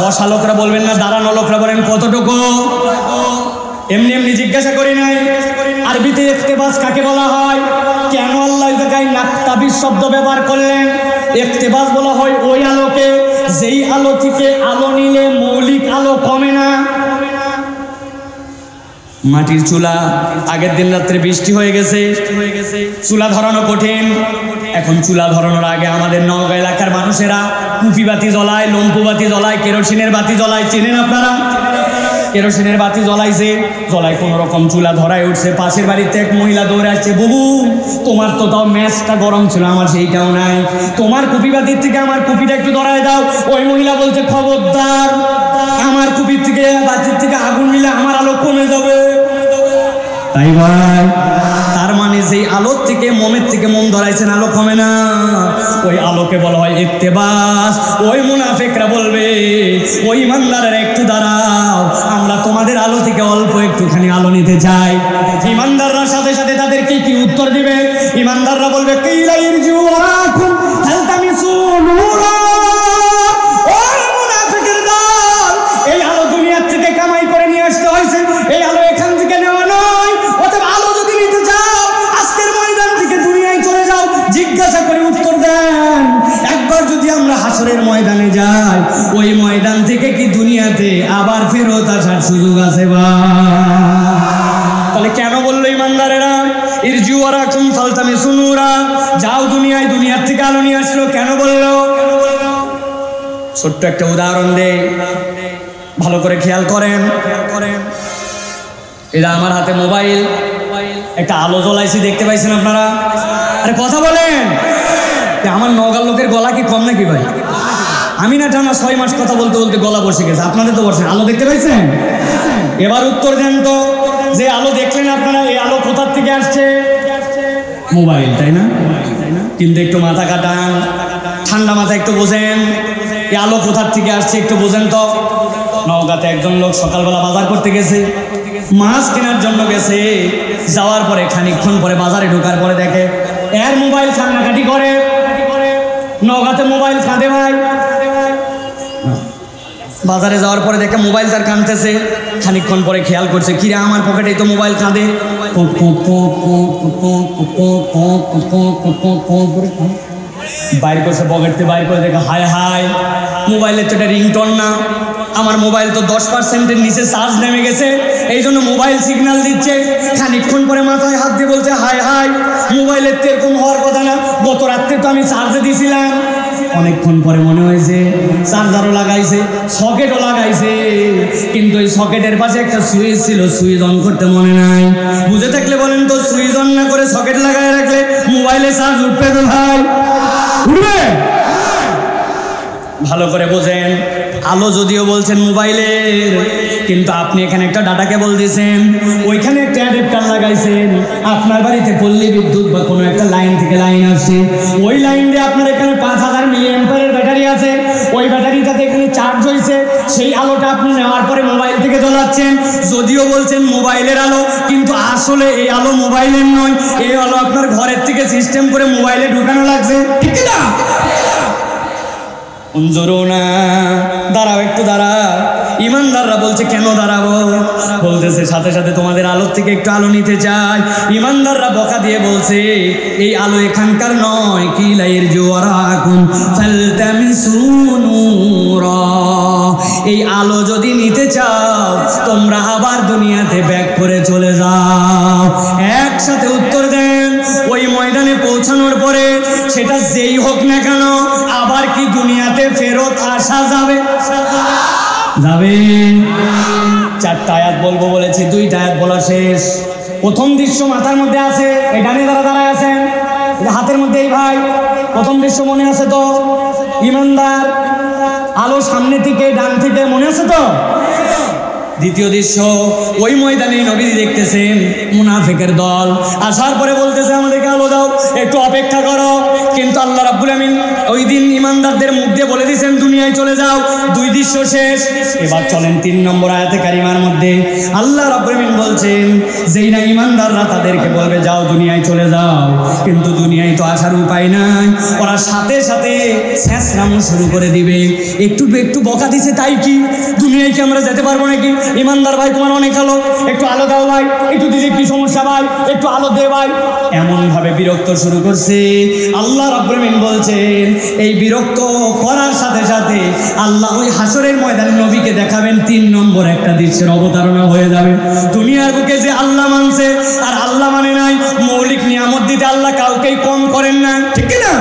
বসা লোকরা বলবেন না, দাঁড়ানো লোকরা বলেন কতটুকু? এমনি এমনি জিজ্ঞাসা করি নাই। আরবিতে ইক্তেবাস কাকে বলা হয়? কেন আল্লাহ এই জায়গায় নাকতাবিস শব্দ ব্যবহার করলেন? ইক্তেবাস বলা হয় ওই আলোকে যেই আলো থেকে আলো নিলে মৌলিক আলো কমে না। মাটির চুলা, আগের দিন রাত্রে বৃষ্টি হয়ে গেছে, চুলা ধরানো কঠিন। এখন চুলা ধরানোর আগে আমাদের নওগাঁ এলাকার মানুষেরা কুপি বাতি জ্বলায়, লম্পু বাতি জ্বলায়, কেরোসিনের বাতি জ্বলায়। চেনেন আপনারা? কেরোসিনের বাতি জ্বলাইছে, জ্বলাই কোনো রকম চুলা ধরায় উঠছে। পাশের বাড়িতে এক মহিলা দৌড়ে আসছে, বুবু তোমার তো তাও ম্যাচটা গরম ছিল, আমার সেইটাও নাই, তোমার কুপি বাতির থেকে আমার কুপিটা একটু ধরায় দাও। ওই মহিলা বলছে, খবরদার, আমার কুপির থেকে বাতির থেকে আগুন নিলে আমার আলো কমে যাবে। তাই ভাই, তার মানে যেই আলোর থেকে, মোমের থেকে মোম ধরাইছেন, আলো কমে না, ওই আলোকে বলা হয় ইক্তেবাস। ওই মুনাফিকরা বলবে, ওই ইমানদারের একটু দাঁড়াও, আমরা তোমাদের আলো থেকে অল্প একটুখানি আলো নিতে চাই। ইমানদাররা সাথে সাথে তাদেরকে কি উত্তর দিবে? ইমানদাররা বলবে, কিলা ইরজিউ ওয়ারাকুম ফালতামিসু নূরা। ওই মুনাফিকের দল, এই আলো দুনিয়া থেকে কামাই করে নিয়ে আসতে হয়েছে, এই আলো এখান থেকে নেওয়া নয়। অতএব আলো যদি নিতে চাও, আজকের ময়দান থেকে দুনিয়ায় চলে যাও। জিজ্ঞাসা করে উত্তর দেন, একবার যদি আমরা হাসরের ময়দানে যাই, ওই ময়দান থেকে কি দুনিয়াতে আবার ফেরত আসার সুযোগ আছে? বা তাহলে কেন বললো ইমানদারেরা ইরজিউ ওয়ারাকুম ফালতামিসু নূরা, যাও দুনিয়ায়, দুনিয়ার থেকে আলো নিয়ে আসলো? কেন বললো? ছোট্ট একটা উদাহরণ দেই, ভালো করে খেয়াল করেন। এটা আমার হাতে মোবাইল, একটা আলো জ্বলাইছি, দেখতে পাইছেন আপনারা? আরে কথা বলেন, আমার নওগাঁর লোকের গলা কি কম নাকি ভাই? আমি না টানা 6 মাস কথা বলতে বলতে গলা বসে গেছে, আপনাদের তো বসে। আলো দেখতে পাইছেন? এবার উত্তর দেন তো, যে আলো দেখলেন আপনারা, এই আলো কোথার থেকে আসছে? মোবাইল, তাই না? কিন্তু একটু মাথা কাটান, ঠান্ডা মাথা একটু বোঝেন, এই আলো কোথার থেকে আসছে একটু বোঝেন তো। নওগাঁতে একজন লোক সকালবেলা বাজার করতে গেছে, মাছ কেনার জন্য গেছে। যাওয়ার পরে খানিকক্ষণ পরে বাজারে ঢোকার পরে দেখে এর মোবাইল কান্নাকাটি করে। নওগাঁতে মোবাইল কাঁদে ভাই। বাজারে যাওয়ার পরে দেখে মোবাইল তার কাঁদতেছে। খানিকক্ষণ পরে খেয়াল করছে, কিরে আমার পকেটেই তো মোবাইল কাঁদে। বাইর করছে, পকেটে বাইর করে দেখে, হায় হায়, মোবাইলের তো এটা রিংটোন না, আমার মোবাইল তো 10%-এর নিচে চার্জ নেমে গেছে, এই জন্য মোবাইল সিগন্যাল দিচ্ছে। খানিকক্ষণ পরে মাথায় হাত দিয়ে বলছে, হায় হায়, মোবাইলের তো এরকম হওয়ার কথা না, গত রাত্রে তো আমি চার্জে দিয়েছিলাম। অনেকক্ষণ পরে মনে হয়েছে চার্জারও লাগাইছে, সকেটও লাগাইছে, কিন্তু ওই সকেটের পাশে একটা সুইচ ছিল, সুইচ অন করতে মনে নাই। বুঝে থাকলে বলেন তো, সুইচ অন না করে সকেট লাগাই রাখলে মোবাইলে চার্জ উঠবে তো ভাই? উঠবে? ভালো করে বোঝেন, আলো যদিও বলছেন মোবাইলের, কিন্তু আপনি এখানে একটা ডাটা কেবল দিয়েছেন, ওইখানে একটা অ্যাডাপ্টার লাগাইছেন। আপনার বাড়িতে পল্লী বিদ্যুৎ বা কোনো একটা লাইন থেকে লাইন আসছে, ওই লাইন দিয়ে আপনার এখানে 5000 মিলিঅ্যাম্পিয়ারের ব্যাটারি আছে, ওই ব্যাটারিটাতে এখানে চার্জ হয়েছে, সেই আলোটা আপনি নেওয়ার পরে মোবাইল থেকে জ্বলাচ্ছেন। যদিও বলছেন মোবাইলের আলো, কিন্তু আসলে এই আলো মোবাইলের নয়, এই আলো আপনার ঘরের থেকে সিস্টেম করে মোবাইলে ঢুকানো লাগছে, ঠিক না? না, দাঁড়াও, একটু দাঁড়াও। ইমানদাররা বলছে, কেন দাঁড়াবো? বলতেছে, সাথে সাথে তোমাদের আলোর থেকে একটু আলো নিতে চাই। ইমানদাররা বকা দিয়ে বলছে, এই আলো এখানকার নয়, কিলা ইরজিউ ওয়ারাকুম ফালতামিসু নূরা, এই আলো যদি নিতে চাও তোমরা আবার দুনিয়াতে ব্যাক করে চলে যাও। একসাথে উত্তর দেন, ওই ময়দানে পৌঁছানোর পরে সেটা যেই হোক না কেন, আবার কি দুনিয়াতে ফেরত আসা যাবে? যাবে। 4টা আয়াত বলবো বলেছি, 2টা আয়াত বলা শেষ। প্রথম দৃশ্য মাথার মধ্যে আছে, এই ডানে যারা দাঁড়ায় আছেন, হাতের মধ্যে এই ভাই, প্রথম দৃশ্য মনে আছে তো? ইমানদার, আলো সামনে থেকে ডান থেকে, মনে আছে তো? দ্বিতীয় দৃশ্য, ওই ময়দানে নবী দেখতেছেন মুনাফিকের দল আসার পরে বলতেছে আমাদেরকে আলো দাও, একটু অপেক্ষা করো। কিন্তু আল্লাহ রাব্বুল আমিন ওই দিন ইমানদারদের মুখ দিয়ে বলে দিয়েছেন দুনিয়ায় চলে যাও। দুই দৃশ্য শেষ। এবার চলেন 3 নম্বর আয়াতে কারিমার মধ্যে আল্লাহ রাব্বুল আমিন বলছেন যেই না ইমানদাররা তাদেরকে বলবে যাও দুনিয়ায় চলে যাও, কিন্তু দুনিয়ায় তো আসার উপায় নাই, ওরা সাথে সাথে ছেঁচড়ামো শুরু করে দিবে। একটু একটু বকা দিছে তাই কি দুনিয়ায় কি আমরা যেতে পারবো নাকি? ইমানদার ভাই তোমার অনেক আলো, একটু আলো দাও ভাই, একটু দিদি কি সমস্যা ভাই, একটু আলো দে ভাই, এমন ভাবে বিরক্ত শুরু করছে। আল্লাহ রাব্বুল আমিন বলছেন এই বিরক্ত করার সাথে সাথে আল্লাহ ওই হাসরের ময়দানে নবীকে দেখাবেন 3 নম্বর একটা দৃশ্যের অবতারণা হয়ে যাবে। দুনিয়ার বুকে যে আল্লাহ মানছে আর আল্লাহ মানে নাই, মৌলিক নিয়ামত দিতে আল্লাহ কাউকেই কম করেন না, ঠিক না?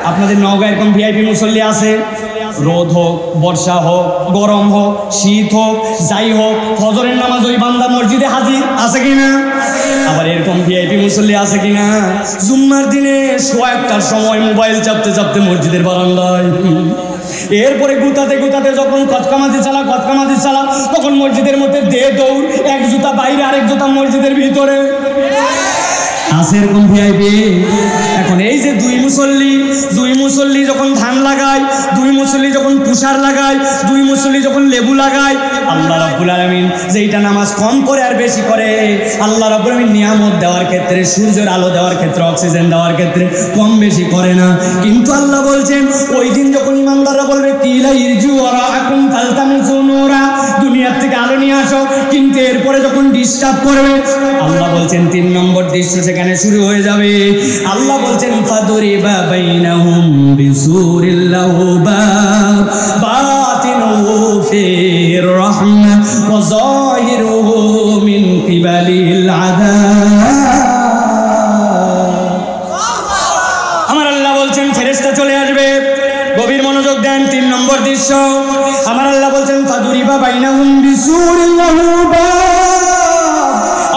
আপনাদের নওগাঁ এরকম ভিআইপি মুসল্লি আছে, রোদ হোক, বর্ষা হোক, গরম হোক, শীত হোক, যাই হোক, ফজরের নামাজ ওই বান্দা মসজিদে হাজির আছে কিনা? আবার এরকম ভিআইপি মুসল্লি আছে কিনা জুম্মার দিনে 1টার সময় মোবাইল চাপতে চাপতে মসজিদের বারান্দায়, এরপরে গুতাতে গুতাতে যখন কচকামাজি চালা তখন মসজিদের মধ্যে দে দৌড়, এক জুতা বাইরে আরেক জুতা মসজিদের ভিতরে আছে এরকম ভিআইপি। এখন এই যে দুই মুসল্লি যখন ধান লাগায়, দুই মুসল্লি যখন তুষার লাগায়, দুই মুসল্লি যখন লেবু লাগায়, আল্লাহ রাব্বুল আলামিন যেইটা নামাজ কম করে আর বেশি করে, আল্লাহ রাব্বুল আলামিন নিয়ামত দেওয়ার ক্ষেত্রে, সূর্যের আলো দেওয়ার ক্ষেত্রে, অক্সিজেন দেওয়ার ক্ষেত্রে কম বেশি করে না। কিন্তু আল্লাহ বলছেন ওই দিন যখন ইমানদাররা বলবে কিলা ইরজু ওয়ারাকুম ফালতামিসু নূরা, দুনিয়ার থেকে আলো নিয়ে আসো, কিন্তু এরপরে যখন ডিস্টার্ব করবে আল্লাহ বলছেন 3 নম্বর দৃশ্য সেখানে শুরু হয়ে যাবে। আল্লাহ বলছেন ফাদুরিবা বাইনাহুম বিসুরিল লাহু বাব বাতিনুহু ফির রাহমা ওয়া যাহিরুহু মিন কিবালিল আযাব। আমার আল্লাহ বলছেন ফেরেশতা চলে আসবে, গভীর মনোযোগ দেন। 3 নম্বর দৃশ্য আমার আল্লাহ বলছেন ফাদুরিবা বাইনাহুম বিসুরিল লাহু বাব,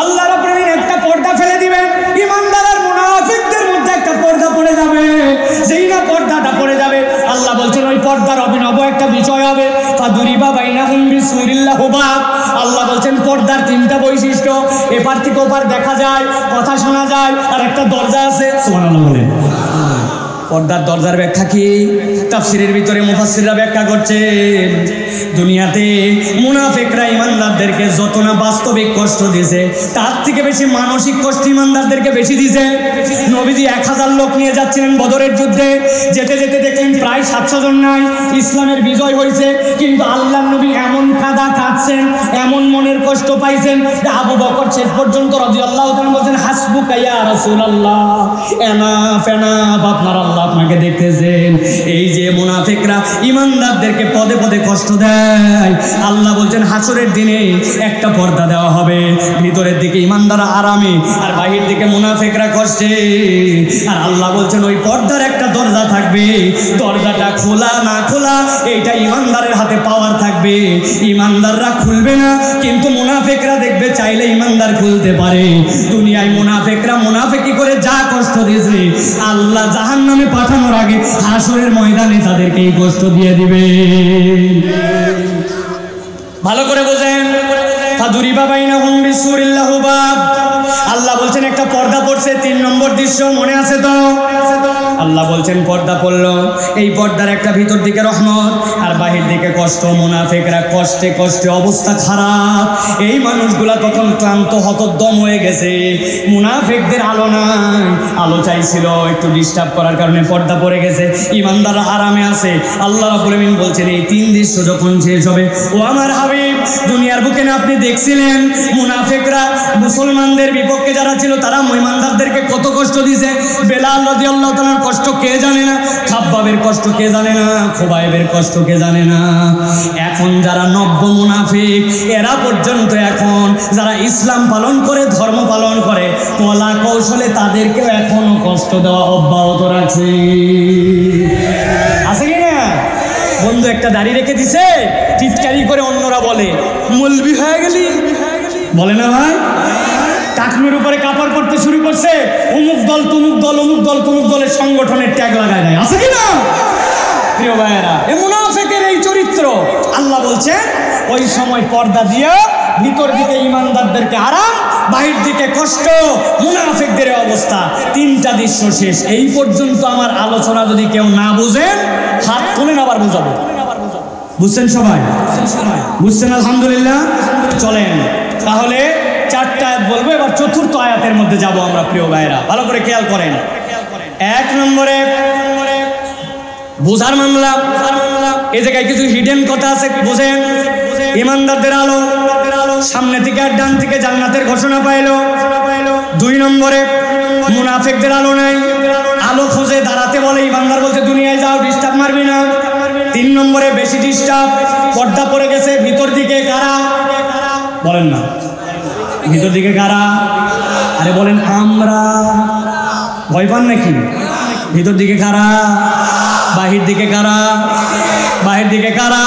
আল্লাহ রাব্বুল আলামিন একটা পর্দা ফেলে দিবেন, ইমানদার আর মুনাফিকদের মধ্যে একটা পর্দা পড়ে যাবে। যেই না পর্দাটা পড়ে যাবে আল্লাহ বলছেন ওই পর্দার অভিনব একটা বিষয় হবে, ফাদুরিবা বাইনাহুম বিসুরিল লাহু বাব। আল্লাহ বলছেন পর্দার 3টা বৈশিষ্ট্য, এপার থেকে ওপার দেখা যায়, কথা শোনা যায়, আর একটা দরজা আছে। সুবহানাল্লাহ বলেন। পর্দার দরজার ব্যাখ্যা কি? তাফসীরের ভিতরে মুফাসসিররা ব্যাখ্যা করছেন দুনিয়াতে মুনাফিকরা ইমানদারদেরকে যত না বাস্তবিক কষ্ট দিয়েছে তার থেকে বেশি মানসিক কষ্ট ইমানদারদেরকে বেশি দিয়েছে। নবীজি 1000 লোক নিয়ে যাচ্ছিলেন বদরের যুদ্ধে, যেতে যেতে দেখলেন প্রায় 700 জন নাই, ইসলামের বিজয় হয়েছে, কিন্তু আল্লাহর নবী এমন কাঁদা কাঁদছেন, এমন মনের কষ্ট পাইছেন যে আবু বকর শেষ পর্যন্ত রাদিয়াল্লাহু তাআলা বলেন হাসবুকা ইয়া রাসূলুল্লাহ, এনাফ এনাফ, আপনার আল্লাহ আপনাকে দেখতেছেন। এই যে মুনাফিকরা ইমানদারদেরকে পদে পদে কষ্ট দেয়, আল্লাহ বলছেন হাসরের দিনে একটা পর্দা দেওয়া হবে, ভিতরের দিকে ইমানদাররা আরামে আর বাহির দিকে মুনাফিকরা কষ্টে। আর আল্লাহ বলছেন ওই পর্দার একটা দরজা থাকবে, দরজাটা খোলা না খোলা এইটা ইমানদারের হাতে পাওয়ার থাকবে, ইমানদাররা খুলবে না, কিন্তু মুনাফিকরা দেখবে চাইলে ইমানদার খুলতে পারে। দুনিয়ায় মুনাফিকরা মুনাফিকি করে যা কষ্ট দিয়েছে আল্লাহ জাহান্নামে পাঠানোর আগে হাসরের ময়দানে তাদেরকে এই কষ্ট দিয়ে দিবে। ভালো করে বোঝেন। ফাদুরিবা বাইনাহুম বিসুরিল লাহু বাব, আল্লাহ বলছেন একটা পর্দা পড়ছে। 3 নম্বর দৃশ্য মনে আছে তো? আল্লাহ বলছেন পর্দা পড়লো, এই পর্দার একটা ভিতর দিকে রহমত আর বাহির দিকে কষ্ট। মুনাফিকরা কষ্টে কষ্টে অবস্থা খারাপ, এই মানুষগুলা তখন ক্লান্ত হতদম হয়ে গেছে। মুনাফিকদের আলো নাই, আলো চাইছিল, একটু ডিস্টার্ব করার কারণে পর্দা পড়ে গেছে, ইমানদাররা আরামে আছে। আল্লাহ রাব্বুল আমিন বলছেন এই 3 দৃশ্য যখন শেষ হবে, ও আমার হাবিব দুনিয়ার বুকে না আপনি দেখছিলেন মুনাফিকরা মুসলমানদের বিপক্ষে যারা ছিল তারা ইমানদারদেরকে কত কষ্ট দিয়েছে। বেলাল রাদিয়াল্লাহু তাআলার কষ্ট কে জানে না, খাব্বাবের কষ্ট কে জানে না, খুবাইবের কষ্ট কে জানে না। এখন যারা নব্য মুনাফিক এরা পর্যন্ত এখন যারা ইসলাম পালন করে, ধর্ম পালন করে, কলা কৌশলে তাদেরকেও এখনো কষ্ট দেওয়া অব্যাহত রাখছে। আছে কি না? বন্ধু একটা দাড়ি রেখে দিছে, চিৎকারি করে অন্যরা বলে মৌলবি হয়ে গেলি, বলে না ভাই? টাকনুর উপরে কাপড় পড়তে শুরু করছে, অমুক দল তমুক দল, অমুক দল তমুক দলের সংগঠনের ট্যাগ লাগায় দেয়। আছে কি না প্রিয় ভাইয়েরা? এই মুনাফিকের এই চরিত্র পবিত্র। আল্লাহ বলছেন ওই সময় পর্দা দিয়ে ভিতর দিকে ইমানদারদেরকে আরাম, বাহির দিকে কষ্ট, মুনাফিকদের অবস্থা। তিনটা দৃশ্য শেষ। এই পর্যন্ত আমার আলোচনা যদি কেউ না বুঝেন হাত তুলেন, আবার বুঝাবো। বুঝছেন সবাই? বুঝছেন আলহামদুলিল্লাহ। চলেন তাহলে চারটা আয়াত বলবো, এবার চতুর্থ আয়াতের মধ্যে যাব আমরা। প্রিয় ভাইরা ভালো করে খেয়াল করেন। এক নম্বরে বোঝার মামলা। এই জায়গায় কিছু হিডেন কথা আছে, বুঝেন। ইমানদারদের আলো, সামনে থেকে আর ডান থেকে জান্নাতের ঘোষণা পাইলো। 2 নম্বরে মুনাফিকদের আলো নাই, আলো খুঁজে দাঁড়াতে বলে। ইমানদার বলছে দুনিয়ায় যাও, ডিস্টার্ব মারবি না। 3 নম্বরে বেশি ডিস্টার্ব, পর্দা পড়ে গেছে। ভিতর দিকে কারা বলেন না? ভিতর দিকে কারা? আরে বলেন আমরা। ভয় পান নাকি? ভিতর দিকে কারা? বাহির দিকে কারা? বাহির দিকে কারা?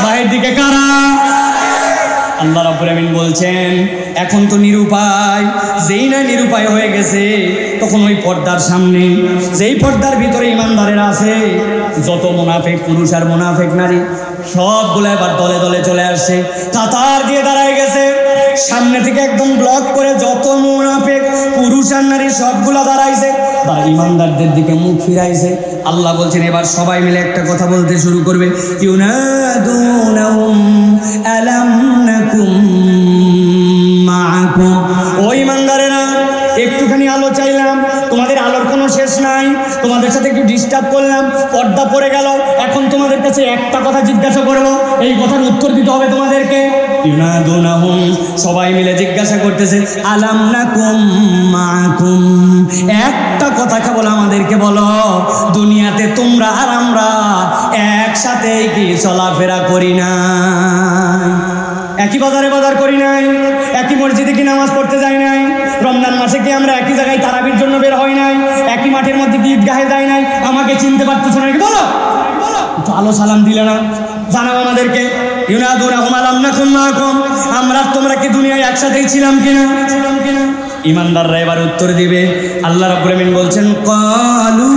বাহির দিকে কারা? আল্লাহ রাব্বুল আমিন বলছেন এখন তো নিরুপায়। যেই না নিরুপায় হয়ে গেছে, তখন ওই পর্দার সামনে, যেই পর্দার ভিতরে ইমানদারেরা আছে, যত মুনাফিক পুরুষ আর মুনাফিক নারী সবগুলো এবার দলে দলে চলে আসছে, কাতার দিয়ে দাঁড়ায় গেছে। সামনে থেকে একদম ব্লক করে যত মুনাফিক পুরুষ আর নারী সবগুলো দাঁড়াইছে, তারা ইমানদারদের দিকে মুখ ফিরাইছে। আল্লাহ বলছেন এবার সবাই মিলে একটা কথা বলতে শুরু করবে, ইউনাদুনাহুম আলাম নাকুম মাআকুম। ও ইমানদারেরা, একটুখানি আলো চাইলাম, তোমাদের আলোর কোনো শেষ নাই, তোমাদের সাথে একটু ডিস্টার্ব করলাম, পর্দা পড়ে গেল। এখন তোমাদের কাছে একটা কথা জিজ্ঞাসা করব, এই কথার উত্তর দিতে হবে তোমাদেরকে। ইউনাদুনাহুম, সবাই মিলে জিজ্ঞাসা করতেছে, আলাম নাকুম মাআকুম। একটা কথা কেবল আমাদেরকে বলো, দুনিয়াতে তোমরা আর আমরা একসাথে কি চলাফেরা করি না? একই বাজারে বাজার করি নাই? একই মসজিদে কি নামাজ পড়তে যাই নাই? রমজান মাসে কি আমরা একই জায়গায় তারাবির জন্য বের হই নাই? একই মাঠের মধ্যে কি ঈদগাহে যাই নাই? আমাকে চিনতে পারতেছ নাকি? বলো একটু আলো সালাম দিলে না? জানাও আমাদেরকে। ইউনাদুনাহুম আলাম নাকুম মাআকুম, আমরা তোমরা কি দুনিয়ায় একসাথেই ছিলাম কিনা? ইমানদাররা এবার উত্তর দিবে। আল্লাহ রাব্বুল আমিন বলছেন ক্বালু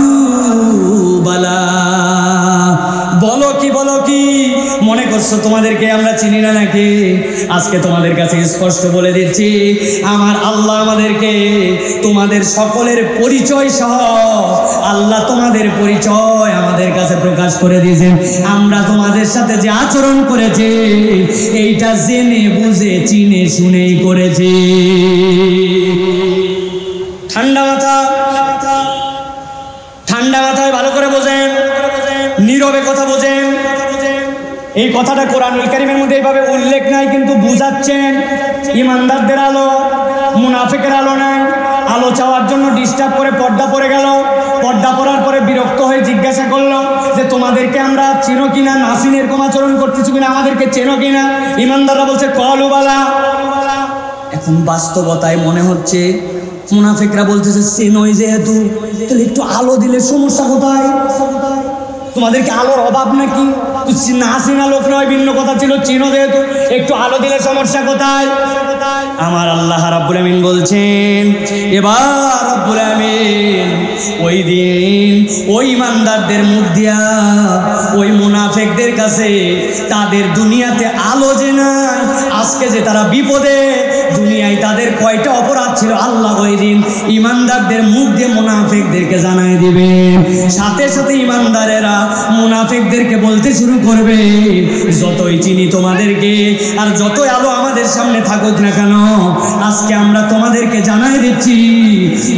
বালা। বলো কি, বলো কি? মনে করছো তোমাদেরকে আমরা চিনি না নাকি? আজকে তোমাদের কাছে স্পষ্ট বলে দিচ্ছি, আমার আল্লাহ আমাদেরকে তোমাদের সকলের পরিচয় সহ আল্লাহ তোমাদের পরিচয় আমাদের কাছে প্রকাশ করে দিয়েছেন। আমরা তোমাদের সাথে যে আচরণ করেছি এইটা জেনে বুঝে চিনে শুনেই করেছি। ঠান্ডা মাথা, ঠান্ডা মাথায় ভালো করে বোঝেন, নীরবে কথা বোঝেন। এই কথাটা কোরআনুল কারীমের মধ্যে এইভাবে উল্লেখ নাই, কিন্তু বুঝাচ্ছেন ইমানদারদের আলো, মুনাফিকের আলো নাই। আলো চাওয়ার জন্য ডিস্টার্ব করে পর্দা পড়ে গেল। পর্দা পড়ার পরে বিরক্ত হয়ে জিজ্ঞাসা করলো যে তোমাদেরকে আমরা চেনো কিনা, নাসিন এরকম আচরণ করতেছি কিনা, আমাদেরকে চেনো কিনা? ইমানদাররা বলছে ক্বালু বালা। এখন বাস্তবতায় মনে হচ্ছে মুনাফিকরা বলতেছে চেনোই যেহেতু, তাহলে একটু আলো দিলে সমস্যা কোথায়? তোমাদেরকে আলোর অভাব নাকি? না চিনা লোক নয়, ভিন্ন কথা ছিল, চিনো যেহেতু একটু আলো দিলে সমস্যা কোথায়? আমার আল্লাহ রাব্বুল আমিন বলছেন এবার রাব্বুল আমিন ওই দিন ওই ইমানদারদের মুখ দিয়া ওই মুনাফিকদের কাছে তাদের দুনিয়াতে আলো যে নাই, আজকে যে তারা বিপদে, দুনিয়ায় তাদের কয়টা অপরাধ ছিল আল্লাহ ওই দিন ইমানদারদের মুখ দিয়ে মুনাফিকদেরকে জানাই দিবে। সাথে সাথে ইমানদারেরা মুনাফিকদেরকে বলতে শুরু করবে, যতই চিনি তোমাদেরকে আর যতই আলো আমাদের সামনে থাকুক না কেন, আজকে আমরা তোমাদেরকে জানাই দিচ্ছি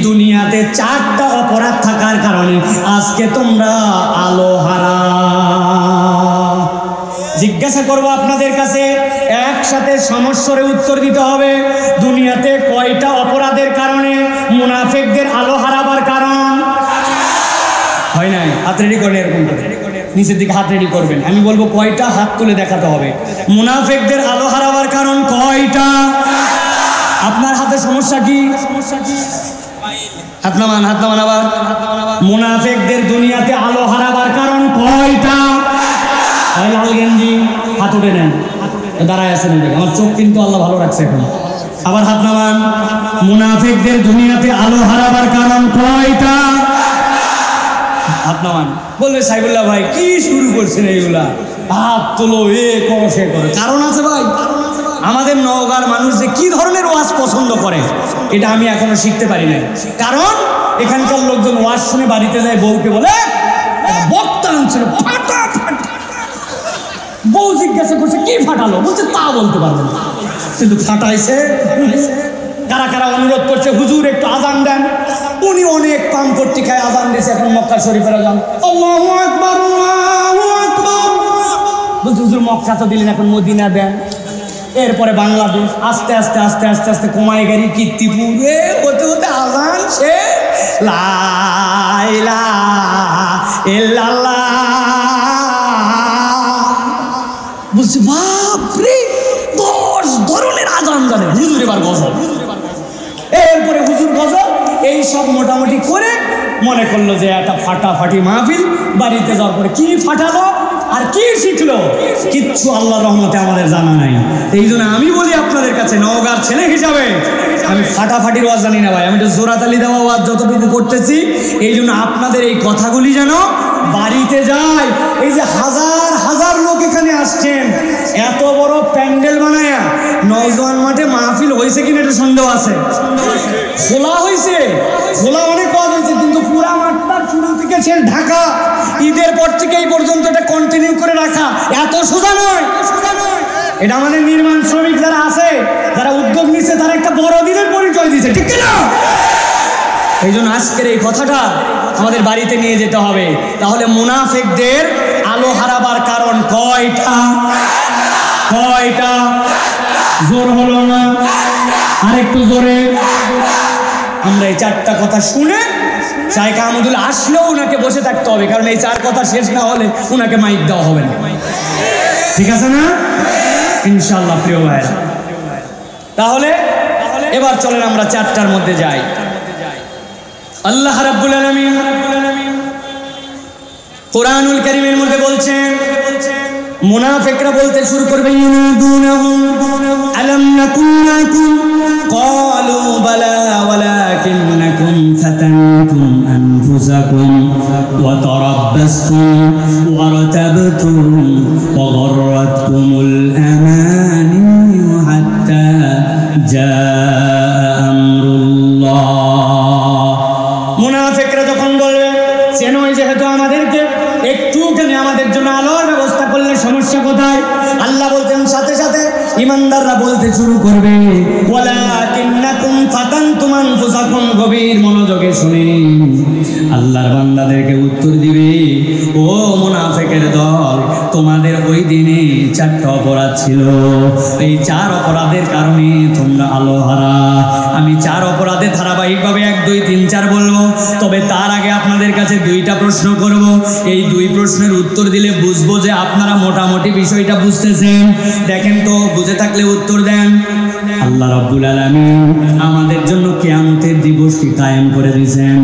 দুনিয়াতে 4টা অপরাধ থাকার কারণে আজকে তোমরা আলো হারা। জিজ্ঞাসা করবো আপনাদের কাছে, একসাথে সমস্যার উত্তর দিতে হবে। দুনিয়াতে কয়টা অপরাধের কারণে মুনাফিকদের আলো হারাবার কারণ হয় নাই? হাত রেডি করেন, এরকম নিচের দিকে হাত রেডি করবেন। আমি বলবো কয়টা, হাত তুলে দেখাতে হবে। মুনাফিকদের আলো হারাবার কারণ কয়টা? আপনার হাতে সমস্যা কি? হাত নামান, হাত নামান আবার। মুনাফিকদের দুনিয়াতে আলো হারাবার কারণ কয়টা? লাল গেঞ্জি, হাত উঠে নেন, দাঁড়ায় আছেন, আমার চোখ কিন্তু আল্লাহ ভালো রাখছে এখন। আবার হাত নামান। মুনাফিকদের দুনিয়াতে আলো হারাবার কারণ কয়টা? হাত নামান। বলবে সাইবুল্লাহ ভাই কি শুরু করছেন এইগুলা? হাত তোলো, এ করো সে করো। কারণ আছে ভাই, আমাদের নওগাঁর মানুষ যে কি ধরনের ওয়াজ পছন্দ করে এটা আমি এখনো শিখতে পারি নাই। কারণ এখানকার লোকজন ওয়াজ শুনে বাড়িতে যায়, বউকে বলে বক্তা আনছিল ফাটাফাটি। বউ জিজ্ঞাসা করছে কি ফাটালো, বলছে তা বলতে পারবো না, কিন্তু ফাটাইছে। কারা কারা অনুরোধ করছে হুজুর একটু আজান দেন, উনি অনেক পান করতে খায় আজান দিয়েছে, এখন মক্কা শরীফের আজান আল্লাহু আকবার আল্লাহু আকবার বলছে হুজুর মক্কা তো দিলেন, এখন মদিনা দেন। এরপরে বাংলাদেশ, আস্তে আস্তে আস্তে আস্তে আস্তে কুমাইগাড়ি, কীর্তিপুর, হতে হতে আজান শেষ। লা ইলাহা ইল্লাল্লাহ বলছে বাপরে 10 ধরনের আজান জানে হুজুর। এবার গজল, এরপরে হুজুর গজল, এই সব মোটামুটি করে মনে করলো যে একটা ফাটাফাটি মাহফিল। বাড়িতে যাওয়ার পরে কি ফাটালো আর কি শিখলো কিচ্ছু আল্লাহর রহমতে আমাদের জানা নাই। এই জন্য আমি বলি আপনাদের কাছে, নওগাঁর ছেলে হিসাবে আমি ফাটাফাটির ওয়াজ জানি না ভাই, আমি তো জোরাতালি দেওয়া ওয়াজ যতটুকু করতেছি। এই জন্য আপনাদের এই কথাগুলি যেন বাড়িতে যায়। এই যে হাজার হাজার লোক এখানে আসছেন, এত বড় প্যান্ডেল বানায়া নওজোয়ান মাঠে মাহফিল হয়েছে কিনা এটা সন্দেহ আছে। খোলা হয়েছে, খোলা অনেক ওয়াজ হয়েছে, কিন্তু পুরা মাঠটা শুরু থেকে শেষ ঢাকা, ঈদের পর থেকে এই পর্যন্ত এটা কন্টিনিউ করে রাখা এত সোজা নয়। এটা আমাদের নির্মাণ শ্রমিক যারা আছে, যারা উদ্যোগ নিচ্ছে, তারা একটা বড় দিনের পরিচয় দিচ্ছে, ঠিক কিনা? এই জন্য আজকের এই কথাটা আমাদের বাড়িতে নিয়ে যেতে হবে। তাহলে মুনাফিকদের আলো হারাবার কারণ কয়টা? কয়টা? জোর হলো না, আরেকটু জোরে। আমরা এই 4টা কথা শুনে শাইখ আহমদুল্লাহ আসলেও ওনাকে বসে থাকতে হবে, কারণ এই 4 কথা শেষ না হলে ওনাকে মাইক দেওয়া হবে না। ঠিক আছে না? ইনশাআল্লাহ প্রিয় ভাইরা, তাহলে এবার চলেন আমরা 4টার মধ্যে যাই। আল্লাহ রাব্বুল আলামিন কুরআনুল কারীমের মধ্যে বলছেন, মুনাফিকরা বলতে শুরু করবে ইউনাদুনহুম আলাম নাকুন লাকুম ক্বালু বালা ওয়ালাকিন্নাকুম ফাতানতুম আনফুসাকুম ওয়া তারাব্বাসতুম ওয়া রাতাবতুম ওয়া গররাতকুমুল আমানি হাত্তা জাআ আমরুল্লাহ। মুনাফিকরা যখন বলবে চেনই যেহেতু আমাদেরকে, একটুখানি আমাদের জন্য আলোর ব্যবস্থা করলে সমস্যা কোথায়? আল্লাহ বলতেন সাথে সাথে ইমানদাররা বলতে শুরু করবে ওয়ালাকিন্নাকুম ফাতানতুম আনফুসাকুম। গভীর মনোযোগে শুনেন, আল্লাহর বান্দাদেরকে উত্তর দিবে, ও মুনাফিকের দল, তোমাদের ওই দিনে 4টা অপরাধ ছিল, এই 4 অপরাধের কারণে তোমরা আলোহারা। আমি 4 অপরাধে ধারাবাহিকভাবে 1 2 3 4 বলবো, তবে তার আগে আপনাদের কাছে 2টা প্রশ্ন করব। এই 2 প্রশ্নের উত্তর দিলে বুঝবো যে আপনারা মোটামুটি বিষয়টা বুঝতেছেন। দেখেন তো, বুঝে থাকলে উত্তর দেন। আল্লাহ রাব্বুল আলামিন আমাদের জন্য কিয়ামতের দিবস কি কায়েম করে দিয়েছেন?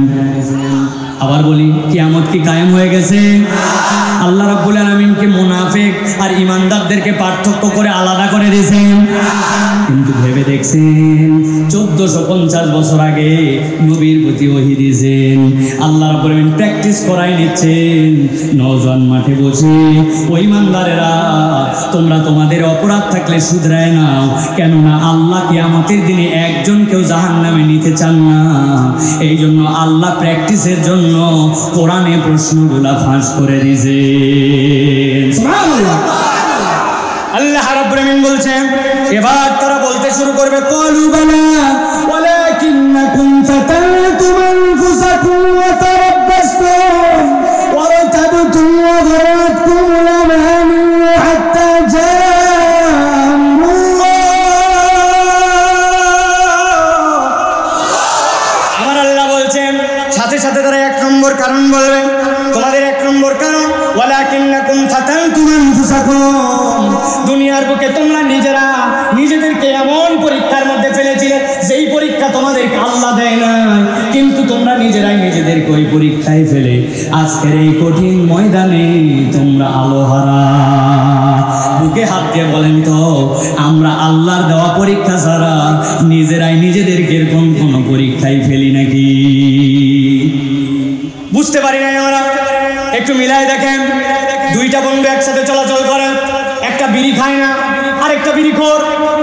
আবার বলি, কিয়ামত কি কায়েম হয়ে গেছে? আল্লাহ রাব্বুল আলামিন কি মুনাফিক আর ঈমানদারদেরকে পার্থক্য করে আলাদা করে দিয়েছেন? কিন্তু ভেবে দেখছেন 1450 বছর আগে নবীর প্রতি ওহী দিয়েছেন, আল্লাহ রাব্বুল আলামিন প্র্যাকটিস করাই নিচ্ছেন নওজোয়ান মাঠে বসে, ওই ঈমানদারেরা তোমরা তোমাদের অপরাধ থাকলে শুধরায় নাও, কেননা আল্লাহ কিয়ামতের দিনে একজনকেও জাহান্নামে নিতে চান না। এই জন্য আল্লাহ প্র্যাকটিসের জন্য কোরআনে প্রশ্নগুলা ফাঁস করে দিয়েছে। সুবহানাল্লাহ। আল্লাহ রাব্বুল আলামিন বলছেন, এবার তারা বলতে শুরু করবে ক্বালু বালা ওয়ালাকিন্নাকুম ফাতানতুম আনফুসাকুম ওয়া তারাব্বাসতুম ওয়া রাতাবতুম ওয়া গরাতকুমুল আমানি হাত্তা জাআ আমরুল্লাহ। আমার আল্লাহ বলছেন, সাথে সাথে তারা 1 নম্বর কারণ বলবে, তোমাদের 1 নম্বর কারণ ওয়ালাকিন্নাকুম ফাতানতুম আনফুসাকুম, দুনিয়ার বুকে তোমরা নিজেরা নিজেদেরকে এমন পরীক্ষার মধ্যে ফেলেছিলে যেই পরীক্ষা তোমাদেরকে আল্লাহ দেয় না, কিন্তু তোমরা নিজেরাই নিজেদেরকে ওই পরীক্ষায় ফেলে আজকের এই কঠিন ময়দানে তোমরা আলোহারা। বুকে হাত দিয়ে বলেন তো, আমরা আল্লাহর দেওয়া পরীক্ষা ছাড়া নিজেরাই নিজেদেরকে এরকম কোনো পরীক্ষায় ফেলি নাকি? বুঝতে পারি না আমরা। একটু মিলাই দেখেন, দুইটা বন্ধু একসাথে চলাচল করে, একটা বিড়ি খায় না আর একটা বিড়িখোর।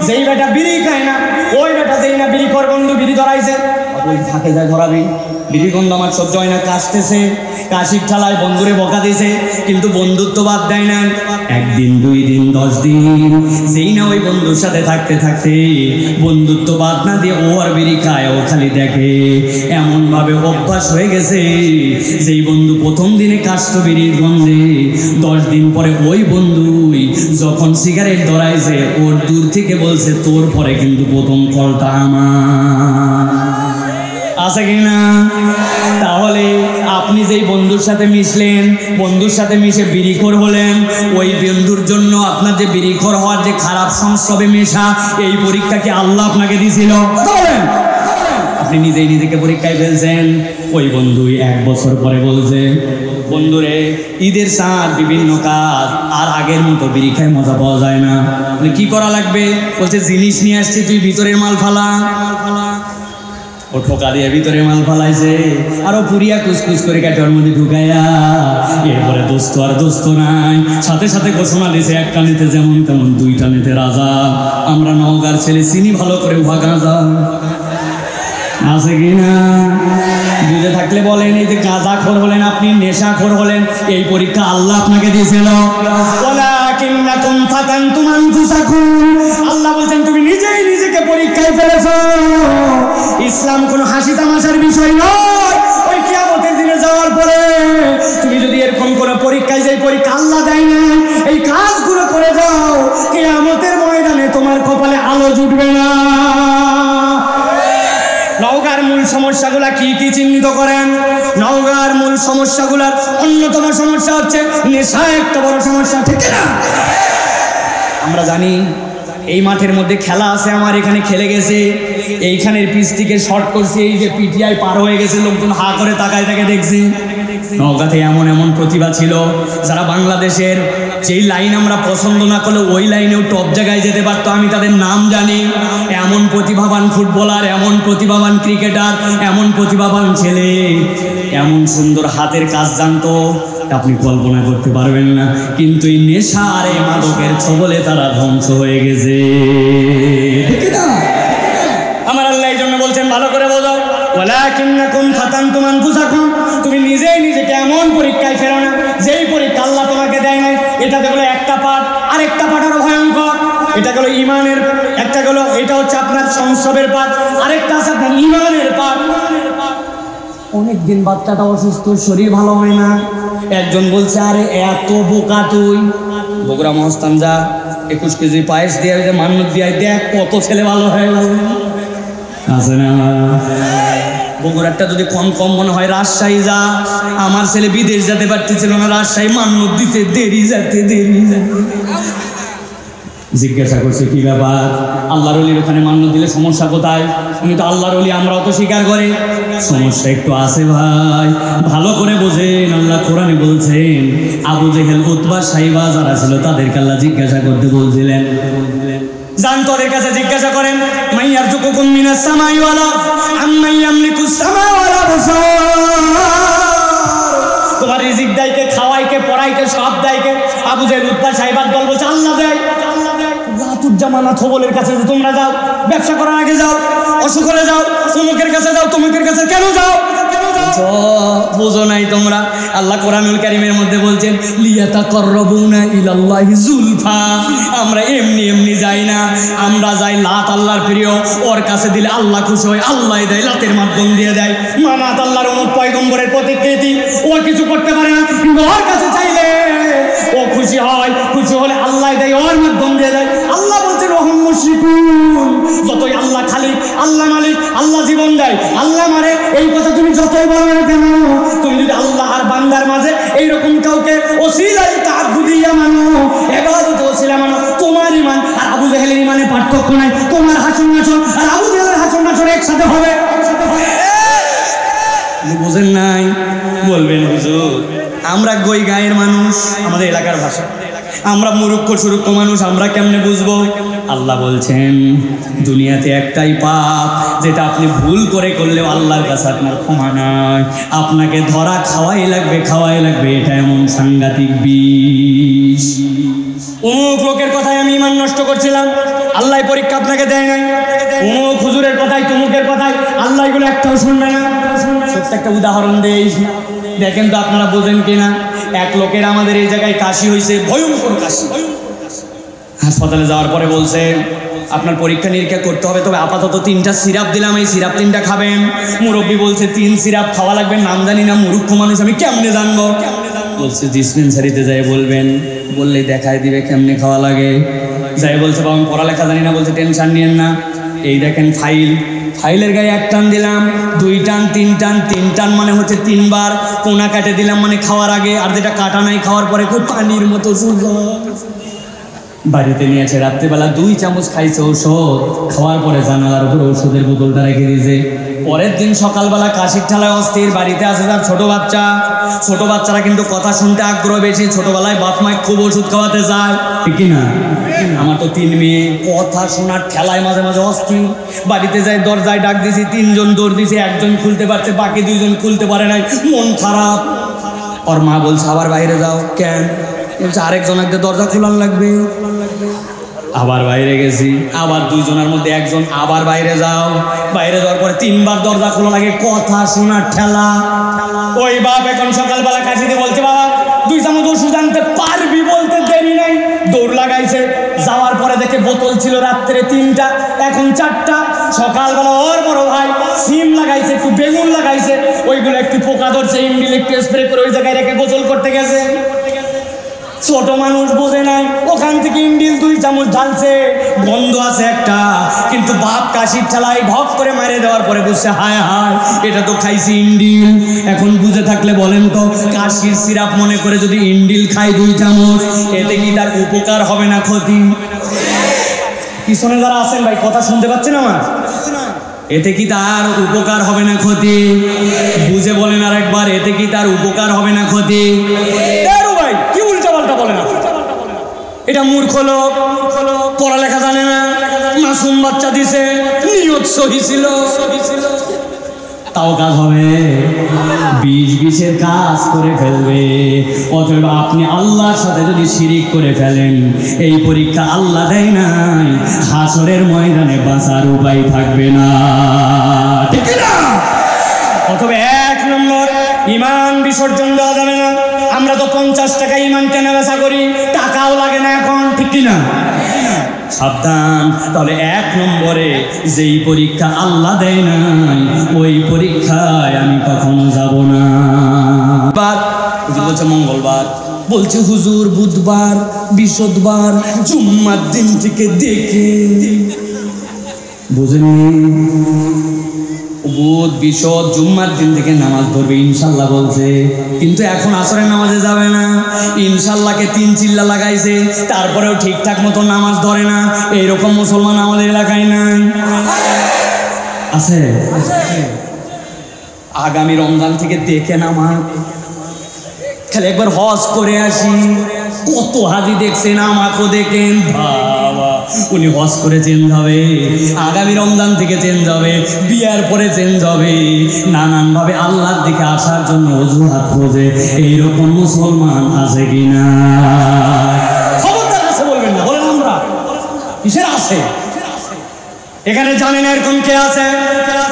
যেই বেটা বিড়ি খায় না ওই বেটা যেই না বিড়িখোর বন্ধু বিড়ি ধরাইছে ওই ফাঁকে যায় ধরাবি। বিড়ি গন্ধ আমার সহ্য হয় না, কাশতেছে, কাশির ঠালায় বন্ধুরে বকা দিয়েছে, কিন্তু বন্ধুত্ব বাদ দেয় না। একদিন, 2 দিন, 10 দিন, যেই না ওই বন্ধুর সাথে থাকতে থাকতে বন্ধুত্ব বাদ না দিয়ে ও আর বিড়ি খায়, ও খালি দেখে। এমন ভাবে অভ্যাস হয়ে গেছে, যেই বন্ধু প্রথম দিনে কাশত বিড়ির গন্ধে, 10 দিন পরে ওই বন্ধুই যখন সিগারেট ধরাইছে ওর দূর থেকে বলছে তোর পরে কিন্তু প্রথম কলটা আমার। আছে কিনা? তাহলে আপনি যেই বন্ধুর সাথে মিশলেন, বন্ধুর সাথে মিশে বিড়িখোর হলেন, ওই বন্ধুর জন্য আপনার যে বিড়িখোর হওয়ার যে খারাপ সংস্রবে মেশা, এই পরীক্ষা কি আল্লাহ আপনাকে দিয়েছিল? বলেন, আপনি নিজেই নিজেকে পরীক্ষায় ফেলছেন। ওই বন্ধুই 1 বছর পরে বলছে, বন্ধুরে ঈদের সাথ বিভিন্ন কাজ আর আগের মতো বিড়ি খায় মজা পাওয়া যায় না, কি করা লাগবে? বলছে জিনিস নিয়ে আসছি, তুই ভিতরের মাল ফালা। ও ঠোকা দিয়ে ভিতরে মাল ফালাইছে, আরো পুরিয়া কুচকুচ করে কাটার মধ্যে ঢুকাইয়া, এরপরে দোস্ত আর দোস্ত নাই, সাথে সাথে ঘোষণা দিয়েছে, 1 টানেতে যেমন তেমন 2 টানেতে রাজা। আমরা নওগাঁর ছেলে, চিনি ভালো করে ভাগা যা। আছে কিনা? বুঝে থাকলে বলেন, এই যে গাঁজাখোর হলেন আপনি, নেশাখোর হলেন, এই পরীক্ষা আল্লাহ আপনাকে দিয়েছিল। আল্লাহ বলছেন তুমি নিজেই নিজেকে পরীক্ষায় ফেলেছো। ইসলাম কোনো হাসি তামাশার বিষয় নয়। ওই কিয়ামতের দিনে যাওয়ার পরে তুমি যদি এরকম কোনো পরীক্ষায়, যে পরীক্ষা আল্লাহ দেয় না, এই কাজগুলো করে যাও, কিয়ামতের ময়দানে তোমার কপালে আলো জুটবে না। নওগাঁর মূল সমস্যাগুলা কি কি চিহ্নিত করেন? নওগাঁর মূল সমস্যাগুলার অন্যতম সমস্যা হচ্ছে নেশা, একটা বড় সমস্যা, ঠিক না? আমরা জানি এই মাঠের মধ্যে খেলা আছে, আমার এখানে খেলে গেছে, এইখানের পিচ থেকে শর্ট করছে, এই যে পিটিআই পার হয়ে গেছে, লোকজন হা করে তাকায় তাকে দেখছে। নওগাঁতে এমন এমন প্রতিভা ছিল যারা বাংলাদেশের যেই লাইন আমরা পছন্দ না করলে ওই লাইনেও টপ জায়গায় যেতে পারতো। আমি তাদের নাম জানি। এমন প্রতিভাবান ফুটবলার, এমন প্রতিভাবান ক্রিকেটার, এমন প্রতিভাবান ছেলে, এমন সুন্দর হাতের কাজ জানতো, আপনি কল্পনা করতে পারবেন না। কিন্তু এই নেশা আর এই মাদকের ছবলে তারা ধ্বংস হয়ে গেছে। আমার আল্লাহ এই জন্য বলছেন, ভালো করে বোঝাও, ওয়ালাকিন্নাকুম ফাতানতুম আনফুসাকুম, তুমি নিজেই নিজেকে এমন পরীক্ষায় ফেলো না যেই পরীক্ষা আল্লাহ তোমাকে দেয় নাই। এটা হলো একটা পাঠ, আর একটা পাঠ আরো ভয়ঙ্কর। এটা হলো ইমানের, একটা হলো এটা হচ্ছে আপনার সংসবের পাঠ, আরেকটা আছে আপনার ইমানের পাঠ। অনেকদিন বাচ্চাটা অসুস্থ, শরীর ভালো হয় না, একজন বলছে আরে এত বোকা তুই, বগুড়া মহস্থান যা, 21 কেজি পায়েস দিয়ে মান্যত দিয়ে দেখ কত ছেলে ভালো হয়ে গেল। আছে না? বগুড়াটা যদি কম কম মনে হয়, রাজশাহী যা, আমার ছেলে বিদেশ যেতে পারতেছিল না, রাজশাহী মান্যত দিতে দেরি যেতে। জিজ্ঞাসা করছে কি ব্যাপার, আল্লাহর ওলির ওখানে মান্যত দিলে সমস্যা কোথায়? উনি তো আল্লাহর ওলি, আমরাও তো স্বীকার করে। সমস্যা একটু আছে ভাই, ভালো করে বোঝেন। আল্লাহ কোরআনে বলছেন, আবু জেহেল, উতবা, সাইবা যারা ছিল তাদেরকে আল্লাহ জিজ্ঞাসা করতে বলছিলেন, যান তোদের কাছে জিজ্ঞাসা করেন, মাইয়ারযুকুকুম মিনাস সামাই ওয়াল আরদ আম্মান ইয়ামলিকুস সামা ওয়াল আবসার, তোমার রিজিক দেয়কে, খাওয়াইকে, পড়াইকে, সব দেয়কে? আবু জেহেল, উতবা, সাইবার দল বলছে আল্লাহ দেয়। জামানা থবলের কাছে তোমরা যাও, ব্যবসা করার আগে যাও, অসুখ হলে যাও, তমুকের কাছে যাও, তমুকের কাছে কেন যাও? বুঝো নাই তোমরা? আল্লাহ কোরআনুল কারীমের মধ্যে বলছেন, লিয়াতাকাররাবুনা ইলাল্লাহি যুলফা, আমরা এমনি এমনি যাই না, আমরা যাই লাত, আল্লাহর প্রিয়, ওর কাছে দিলে আল্লাহ খুশি হয়, আল্লাহ দেয়, লাতের মাধ্যম দিয়ে দেয়। মানাত আল্লাহর উম্মত পয়গম্বরের প্রতিকৃতি, ও কিছু করতে পারে না, কিন্তু ওর কাছে চাইলে ও খুশি হয়, খুশি হলে আল্লাহ দেয়, ওর মাধ্যম দিয়ে দেয়। আল্লাহ বলছেন ওয়াহুম মুশরিকুন, যতই আল্লাহ খালিক, আল্লাহ মালিক, আল্লাহ জীবন দেয়, আল্লাহ মারে, এই কথা তুমি যতই বলো না কেন, তুমি যদি আল্লাহ আর বান্দার মাঝে এইরকম কাউকে ওসিলাই তাআবুদিয়া মানো, ইবাদত ওসিলা মানো, তোমার ঈমান আর আবু জেহেলের ঈমানে পার্থক্য নাই। তোমার হাসন নাচন আর আবু জেহেলের হাসন নাচন একসাথে হবে। বুঝেন নাই? বলবেন হুজুর আমরা গই গায়ের মানুষ, আমাদের এলাকার ভাষা, আমরা মুরুক্ষ সুরুক্ষ মানুষ, আমরা কেমনে বুঝবো? আল্লাহ বলছেন দুনিয়াতে একটাই পাপ যেটা আপনি ভুল করে করলেও আল্লাহর কাছে আপনার ক্ষমা নাই, আপনাকে ধরা খাওয়াই লাগবে, এটা এমন সাংঘাতিক বিষ। অমুক লোকের কথায় আমি ঈমান নষ্ট করছিলাম, আল্লাহ পরীক্ষা আপনাকে দেয় নাই। অমুক হুজুরের কথায় তমুকের কথায় আল্লাহ এগুলো একটাও শুনবে না। সত্য একটা উদাহরণ দেই, দেখেন তো আপনারা বোঝেন কিনা। এক লোকের আমাদের এই জায়গায় কাশি হয়েছে, ভয়ঙ্কর কাশি। হাসপাতালে যাওয়ার পরে বলছে আপনার পরীক্ষা নিরীক্ষা করতে হবে, তবে আপাতত 3টা সিরাপ দিলাম, এই সিরাপ 3টা খাবেন। মুরব্বী বলছে 3 সিরাপ খাওয়া লাগবে, নাম জানি না, মূর্খ মানুষ, আমি কেমনে জানবো? বলছে ডিসপেন্সারিতে যাই বলবেন, বললেই দেখায় দিবে কেমনে খাওয়া লাগে। যাই বলছে বাবা আমি পড়ালেখা জানি না, বলছে টেনশন নিয়েন না, এই দেখেন ফাইলের গায়ে 1 টান দিলাম, 2 টান 3 টান, 3 টান মানে হচ্ছে 3 বার কোনা কাটে দিলাম, মানে খাওয়ার আগে, আর যেটা কাটা নাই খাওয়ার পরে খুব পানির মতো সুন্দর। বাড়িতে নিয়েছে, রাত্রিবেলা 2 চামচ খাইছে ঔষধ, খাওয়ার পরে জানালার উপরে ওষুধের বোতলটা রেখে দিয়েছে। পরের দিন সকালবেলা কাশির ঠালায় অস্থির, বাড়িতে আসে তার ছোট বাচ্চারা কিন্তু কথা শুনতে আগ্রহ বেশি, ছোটবেলায় বাপ মায় খুব ওষুধ খাওয়াতে যায়, ঠিক না? আমার তো 3 মেয়ে, কথা শোনার ঠেলায় মাঝে মাঝে অস্থির। বাড়িতে যাই, দরজায় ডাক দিয়েছি, 3 জন দৌড় দিয়েছে, 1 জন খুলতে পারছে, বাকি 2 জন খুলতে পারে নাই, মন খারাপ। ওর মা বলছে আবার বাইরে যাও। কেন? বলছে আরেকজন একটা দরজা খোলার লাগবে। আবার বাইরে গেছি, আবার 2 জনের মধ্যে 1 জন আবার বাইরে যাও। বাইরে যাওয়ার পরে 3 বার দরজা খোলা লাগে, কথা শোনার ঠেলা। ওই বাপ এখন সকালবেলা কাশিতে বলছে বাবা 2 চামচ ওষুধ আনতে পারবি, বলতে দেরি নাই। দৌড় লাগাইছে, যাওয়ার পরে দেখে বোতল ছিল রাত্রে 3টা, এখন 4টা। সকালবেলা ওর বড় ভাই সিম লাগাইছে, একটু বেগুন লাগাইছে, ওইগুলো একটু পোকা ধরছে, ইন্ডিল একটু স্প্রে করে ওই জায়গায় রেখে গোসল করতে গেছে। ছোট মানুষ বোঝে নাই, ওখান থেকে ইন্ডিল 2 চামচ ঢালছে, গন্ধ আছে একটা, কিন্তু বাপ কাশির ঠেলায় ভক করে মারে দেওয়ার পরে বুঝছে হায় হায় এটা তো খাইছি ইন্ডিল। এখন বুঝে থাকলে বলেন তো, কাশির সিরাপ মনে করে যদি ইন্ডিল খাই 2 চামচ, এতে কি তার উপকার হবে না ক্ষতি? পিছনে যারা আছেন ভাই কথা শুনতে পাচ্ছেন আমার? এতে কি তার উপকার হবে না ক্ষতি? বুঝে বলেন আর একবার, এতে কি তার উপকার হবে না ক্ষতি? ভাই কি উল্টাপাল্টা বলে না, এটা মূর্খ লোক, পড়ালেখা জানে না, মাসুম বাচ্চা দিছে, নিয়ত সহি ছিল, তাও কাজ হবে, 20-20 কাজ করে ফেলবে। অতএব আপনি আল্লাহর সাথে যদি শিরিক করে ফেলেন, এই পরীক্ষা আল্লাহ দেয় নাই, হাসরের ময়দানে বাঁচার উপায় থাকবে না, ঠিক না? অতএব 1 নম্বর, ঈমান বিসর্জন দেওয়া যাবে না। আমরা তো 50 টাকা ঈমান কেনা বেচা করি, টাকাও লাগে না এখন, ঠিক না? সাবধান। তাহলে 1 নম্বরে যেই পরীক্ষা আল্লাহ দেয় নাই, ওই পরীক্ষায় আমি কখনো যাব না। বলছে মঙ্গলবার, বলছে হুজুর বুধবার, বৃহস্পতিবার, জুম্মার দিন থেকে দেখে বুঝেনি, বুধ বৃহস্পতি জুম্মার দিন থেকে নামাজ ধরবে ইনশাল্লাহ বলছে, কিন্তু এখন আসরের নামাজে যাবে না। ইনশাল্লাহকে 3 চিল্লা লাগাইছে, তারপরেও ঠিকঠাক মতো নামাজ ধরে না। এইরকম মুসলমান আমাদের এলাকায় নাই, আছে? আগামী রমজান থেকে দেখে নামাজ, খালি একবার হজ করে আসি। কত হাজি দেখছেন, আমাকেও দেখেন, বাবা উনি হজ করে চেঞ্জ হবে, আগামী রমজান থেকে চেঞ্জ হবে, বিয়ার পরে চেঞ্জ হবে, নানানভাবে আল্লাহর দিকে আসার জন্য অজুহাত খোঁজে। এইরকম মুসলমান আছে কিনা? খবরদার আছে বলবেন না, বলেন আমরা কিসের আছে? এখানে জানেন এরকম কে আছে?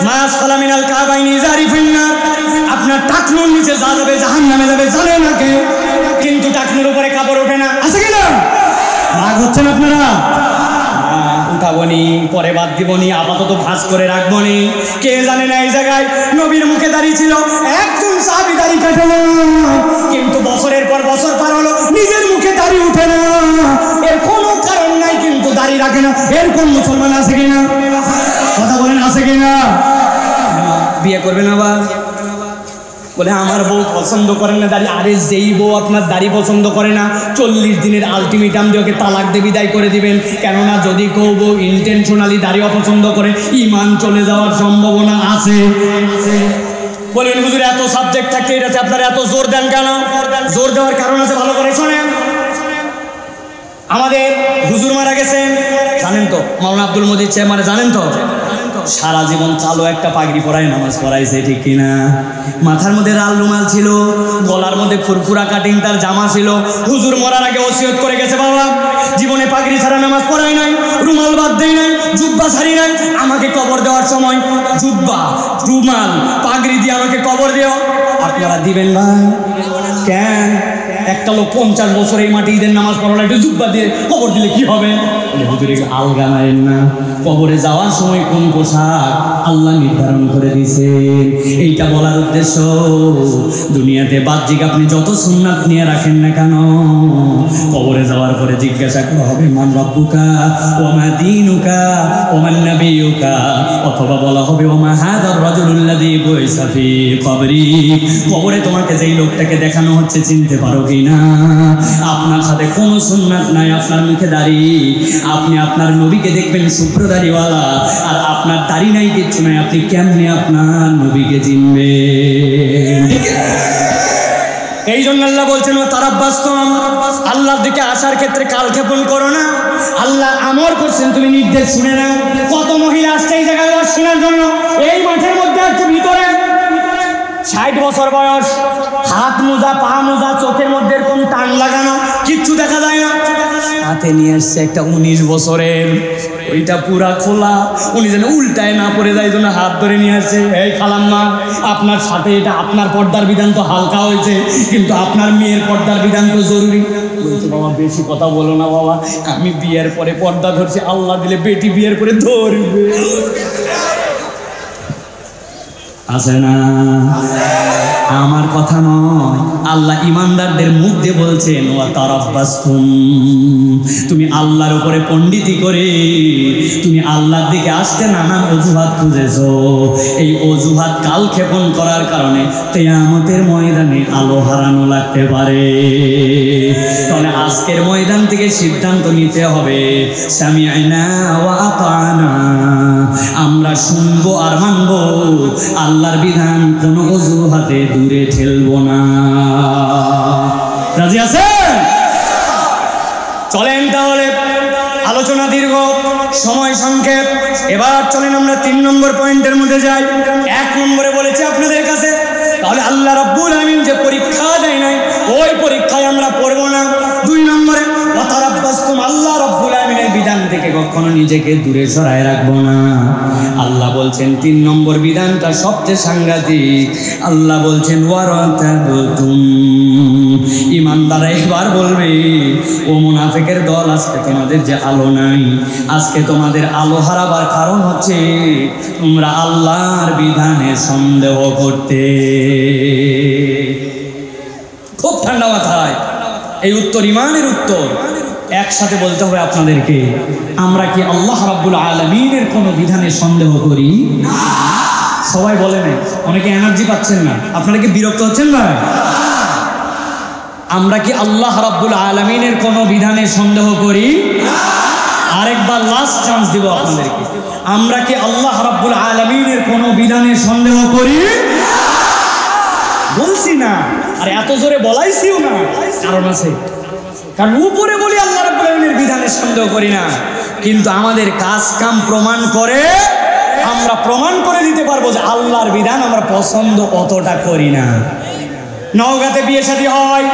মাস সালামিনাল কাবাইনি জারিফিন্না, আপনার টাকনুর নিচে যা যাবে জাহান্নামে যাবে, জানে না কে? কিন্তু টাকনুর উপরে কাপড় ওঠে না, আছে কিনা? রাগ হচ্ছেন আপনারা? উঠাবনি, পরে বাদ দিবনি, আপাতত ভাঁজ করে রাখবনি। কে জানে না এই জায়গায় নবীর মুখে দাঁড়িয়ে ছিল, 1 জন সাহাবী দাড়ি কাটে না, কিন্তু বছরের পর বছর পার হলো, নিজের মুখে দাড়ি উঠে না, এর কোনো কারণ নাই, কিন্তু দাড়ি রাখে না। এরকম মুসলমান আছে কিনা? কথা বলেন, আছে কিনা? বিয়ে করবেন আবার বলে আমার বউ পছন্দ করেন না দাড়ি। আরে যেই বউ আপনার দাড়ি পছন্দ করে না, 40 দিনের আলটিমেটাম দিয়ে ওকে তালাক দিয়ে বিদায় করে দিবেন। কেননা যদি কেউ বউ ইন্টেনশনালি দাড়ি অপছন্দ করে, ঈমান চলে যাওয়ার সম্ভাবনা আছে। বলেন হুজুর এত সাবজেক্ট থাকে, এটাতে আপনারা এত জোর দেন কেন? জোর দেওয়ার কারণ আছে, ভালো করে শোনেন। আমাদের হুজুর মারা গেছেন জানেন তো, মাওলানা আব্দুল মজিদ সাহেব মানে জানেন তো, সারা জীবন কালো একটা পাগড়ি পরায় নামাজ পড়াইছে, ঠিক কিনা? মাথার মধ্যে লাল রুমাল ছিল, গলার মধ্যে ফুরফুরা কাটিং তার জামা ছিল। হুজুর মরার আগে ওসিয়ত করে গেছে, বাবা জীবনে পাগড়ি ছাড়া নামাজ পড়াই নাই, রুমাল বাদ দেই নাই, জুব্বা ছাড়ি নাই, আমাকে কবর দেওয়ার সময় জুব্বা রুমাল পাগড়ি দিয়ে আমাকে কবর দিও। আপনারা দিবেন ভাই? কেন? একটা লোক 50 বছর এই মাটি ঈদের নামাজ পড়ালো, একটু জুব্বা দিয়ে কবর দিলে কি হবে? হুজুর আলগা নাইন না, কবরে যাওয়ার সময় কোন পোশাক আল্লাহ নির্ধারণ করে দিয়েছেন, এইটা বলার উদ্দেশ্য। দুনিয়াতে বাহ্যিক আপনি যত সুন্নাত নিয়ে রাখেন না কেন, কবরে যাওয়ার পরে জিজ্ঞাসা করা হবে মান রাব্বুকা ওয়া মা দীনুকা ওয়া মান নাবিয়ুকা, অথবা বলা হবে ওয়া মা হাযার রাজুলুল্লাযী বুইসা ফী কবরি, কবরে তোমাকে যেই লোকটাকে দেখানো হচ্ছে চিনতে পারো কিনা? আপনার সাথে কোনো সুন্নাত নাই, আপনার মুখে দাড়ি, আপনি আপনার নবীকে দেখবেন শুভ্র দাড়িওয়ালা, আর আপনার দাড়ি নাই, কিচ্ছু নাই, আপনি কেমনে আপনার নবীকে চিনবেন? এই জন্য আল্লাহ বলছেন তারাব্বাসতুম, আল্লাহর দিকে আসার ক্ষেত্রে কালক্ষেপণ করো না। আল্লাহ আমর করছেন তুমি নির্দেশ শুনে নাও। কত মহিলা আসছে এই জায়গায় শোনার জন্য, এই মাঠের মধ্যে আসছে ভিতরে, 60 বছর বয়স, হাত মোজা পা মোজা, চোখের মধ্যে এরকম টান লাগানো, কিচ্ছু দেখা যায় না। হাতে নিয়ে আসছে একটা 19 বছরের, ওইটা পুরা খোলা, উনি যেন উল্টায় না পড়ে যায় জন্য হাত ধরে নিয়ে আসছে। এই খালাম্মা, আপনার সাথে এটা আপনার পর্দার বিধান তো হালকা হয়েছে, কিন্তু আপনার মেয়ের পর্দার বিধান তো জরুরি। বলছে বাবা বেশি কথা বলো না বাবা, আমি বিয়ের পরে পর্দা ধরছি, আল্লাহ দিলে বেটি বিয়ের পরে ধরবে। আছে না? আমার কথা নয়, আল্লাহ ইমানদারদের মুখ দিয়ে বলছেন ওয়া তারাব্বাসতুম, তুমি আল্লাহর উপরে পণ্ডিতি করে তুমি আল্লাহর দিকে আসতে নানান অজুহাত খুঁজেছো। এই অজুহাত কালক্ষেপণ করার কারণে কিয়ামতের ময়দানে আলো হারানো লাগতে পারে। তাহলে আজকের ময়দান থেকে সিদ্ধান্ত নিতে হবে, সামি'না ওয়া আতা'না, আমরা শুনবো আর মানবো, আল্লাহর বিধান কোনো অজুহাতে দূরে ঠেলবো না। রাজি আছেন? চলেন তাহলে, আলোচনা দীর্ঘ, সময় সংক্ষেপ, এবার চলেন আমরা 3 নম্বর পয়েন্টের মধ্যে যাই। 1 নম্বরে বলেছি আপনাদের কাছে, তাহলে আল্লাহ রাব্বুল আমিন যে পরীক্ষা দেয় নাই, ওই পরীক্ষায় আমরা পড়বো না। 2 নম্বরে ওয়া তারাব্বাসতুম, আল্লাহ রাব্বুল আমিনের বিধান থেকে কখনো নিজেকে দূরে সরায় রাখবো না। আল্লাহ বলছেন 3 নম্বর বিধানটা সবচেয়ে সাংঘাতিক। আল্লাহ বলছেন ওয়ারাতাবতুম, ইমানদাররা এবার বলবে ও মুনাফিকের দল, আজকে তোমাদের যে আলো নাই, আজকে তোমাদের আলো হারাবার কারণ হচ্ছে তোমরা আল্লাহর বিধানে সন্দেহ করতে। খুব ঠান্ডা মাথায় এই উত্তর, ইমানের উত্তর একসাথে বলতে হবে আপনাদেরকে। আমরা কি আল্লাহ রাব্বুল আলামিনের কোনো বিধানে সন্দেহ করি? সবাই বলে না, অনেকে এনার্জি পাচ্ছেন না, আপনারা কি বিরক্ত হচ্ছেন না? আমরা কি আল্লাহ রাব্বুল আলামিনের কোনো বিধানে সন্দেহ করি? আরেকবার লাস্ট চান্স দিব আপনাদেরকে, আমরা কি আল্লাহ রাব্বুল আলামিনের কোনো বিধানে সন্দেহ করি? বলছি না, আর এত জোরে বলাইছিও না, কারণ আছে। কারণ উপরে বলি আল্লাহ রাব্বুল আলামিনের বিধানে সন্দেহ করি না, কিন্তু আমাদের কাজ কাম প্রমাণ করে আমরা প্রমাণ করে দিতে পারবো যে আল্লাহর বিধান আমরা পছন্দ অতটা করি না। নওগাঁতে বিয়ে শাদী হয়,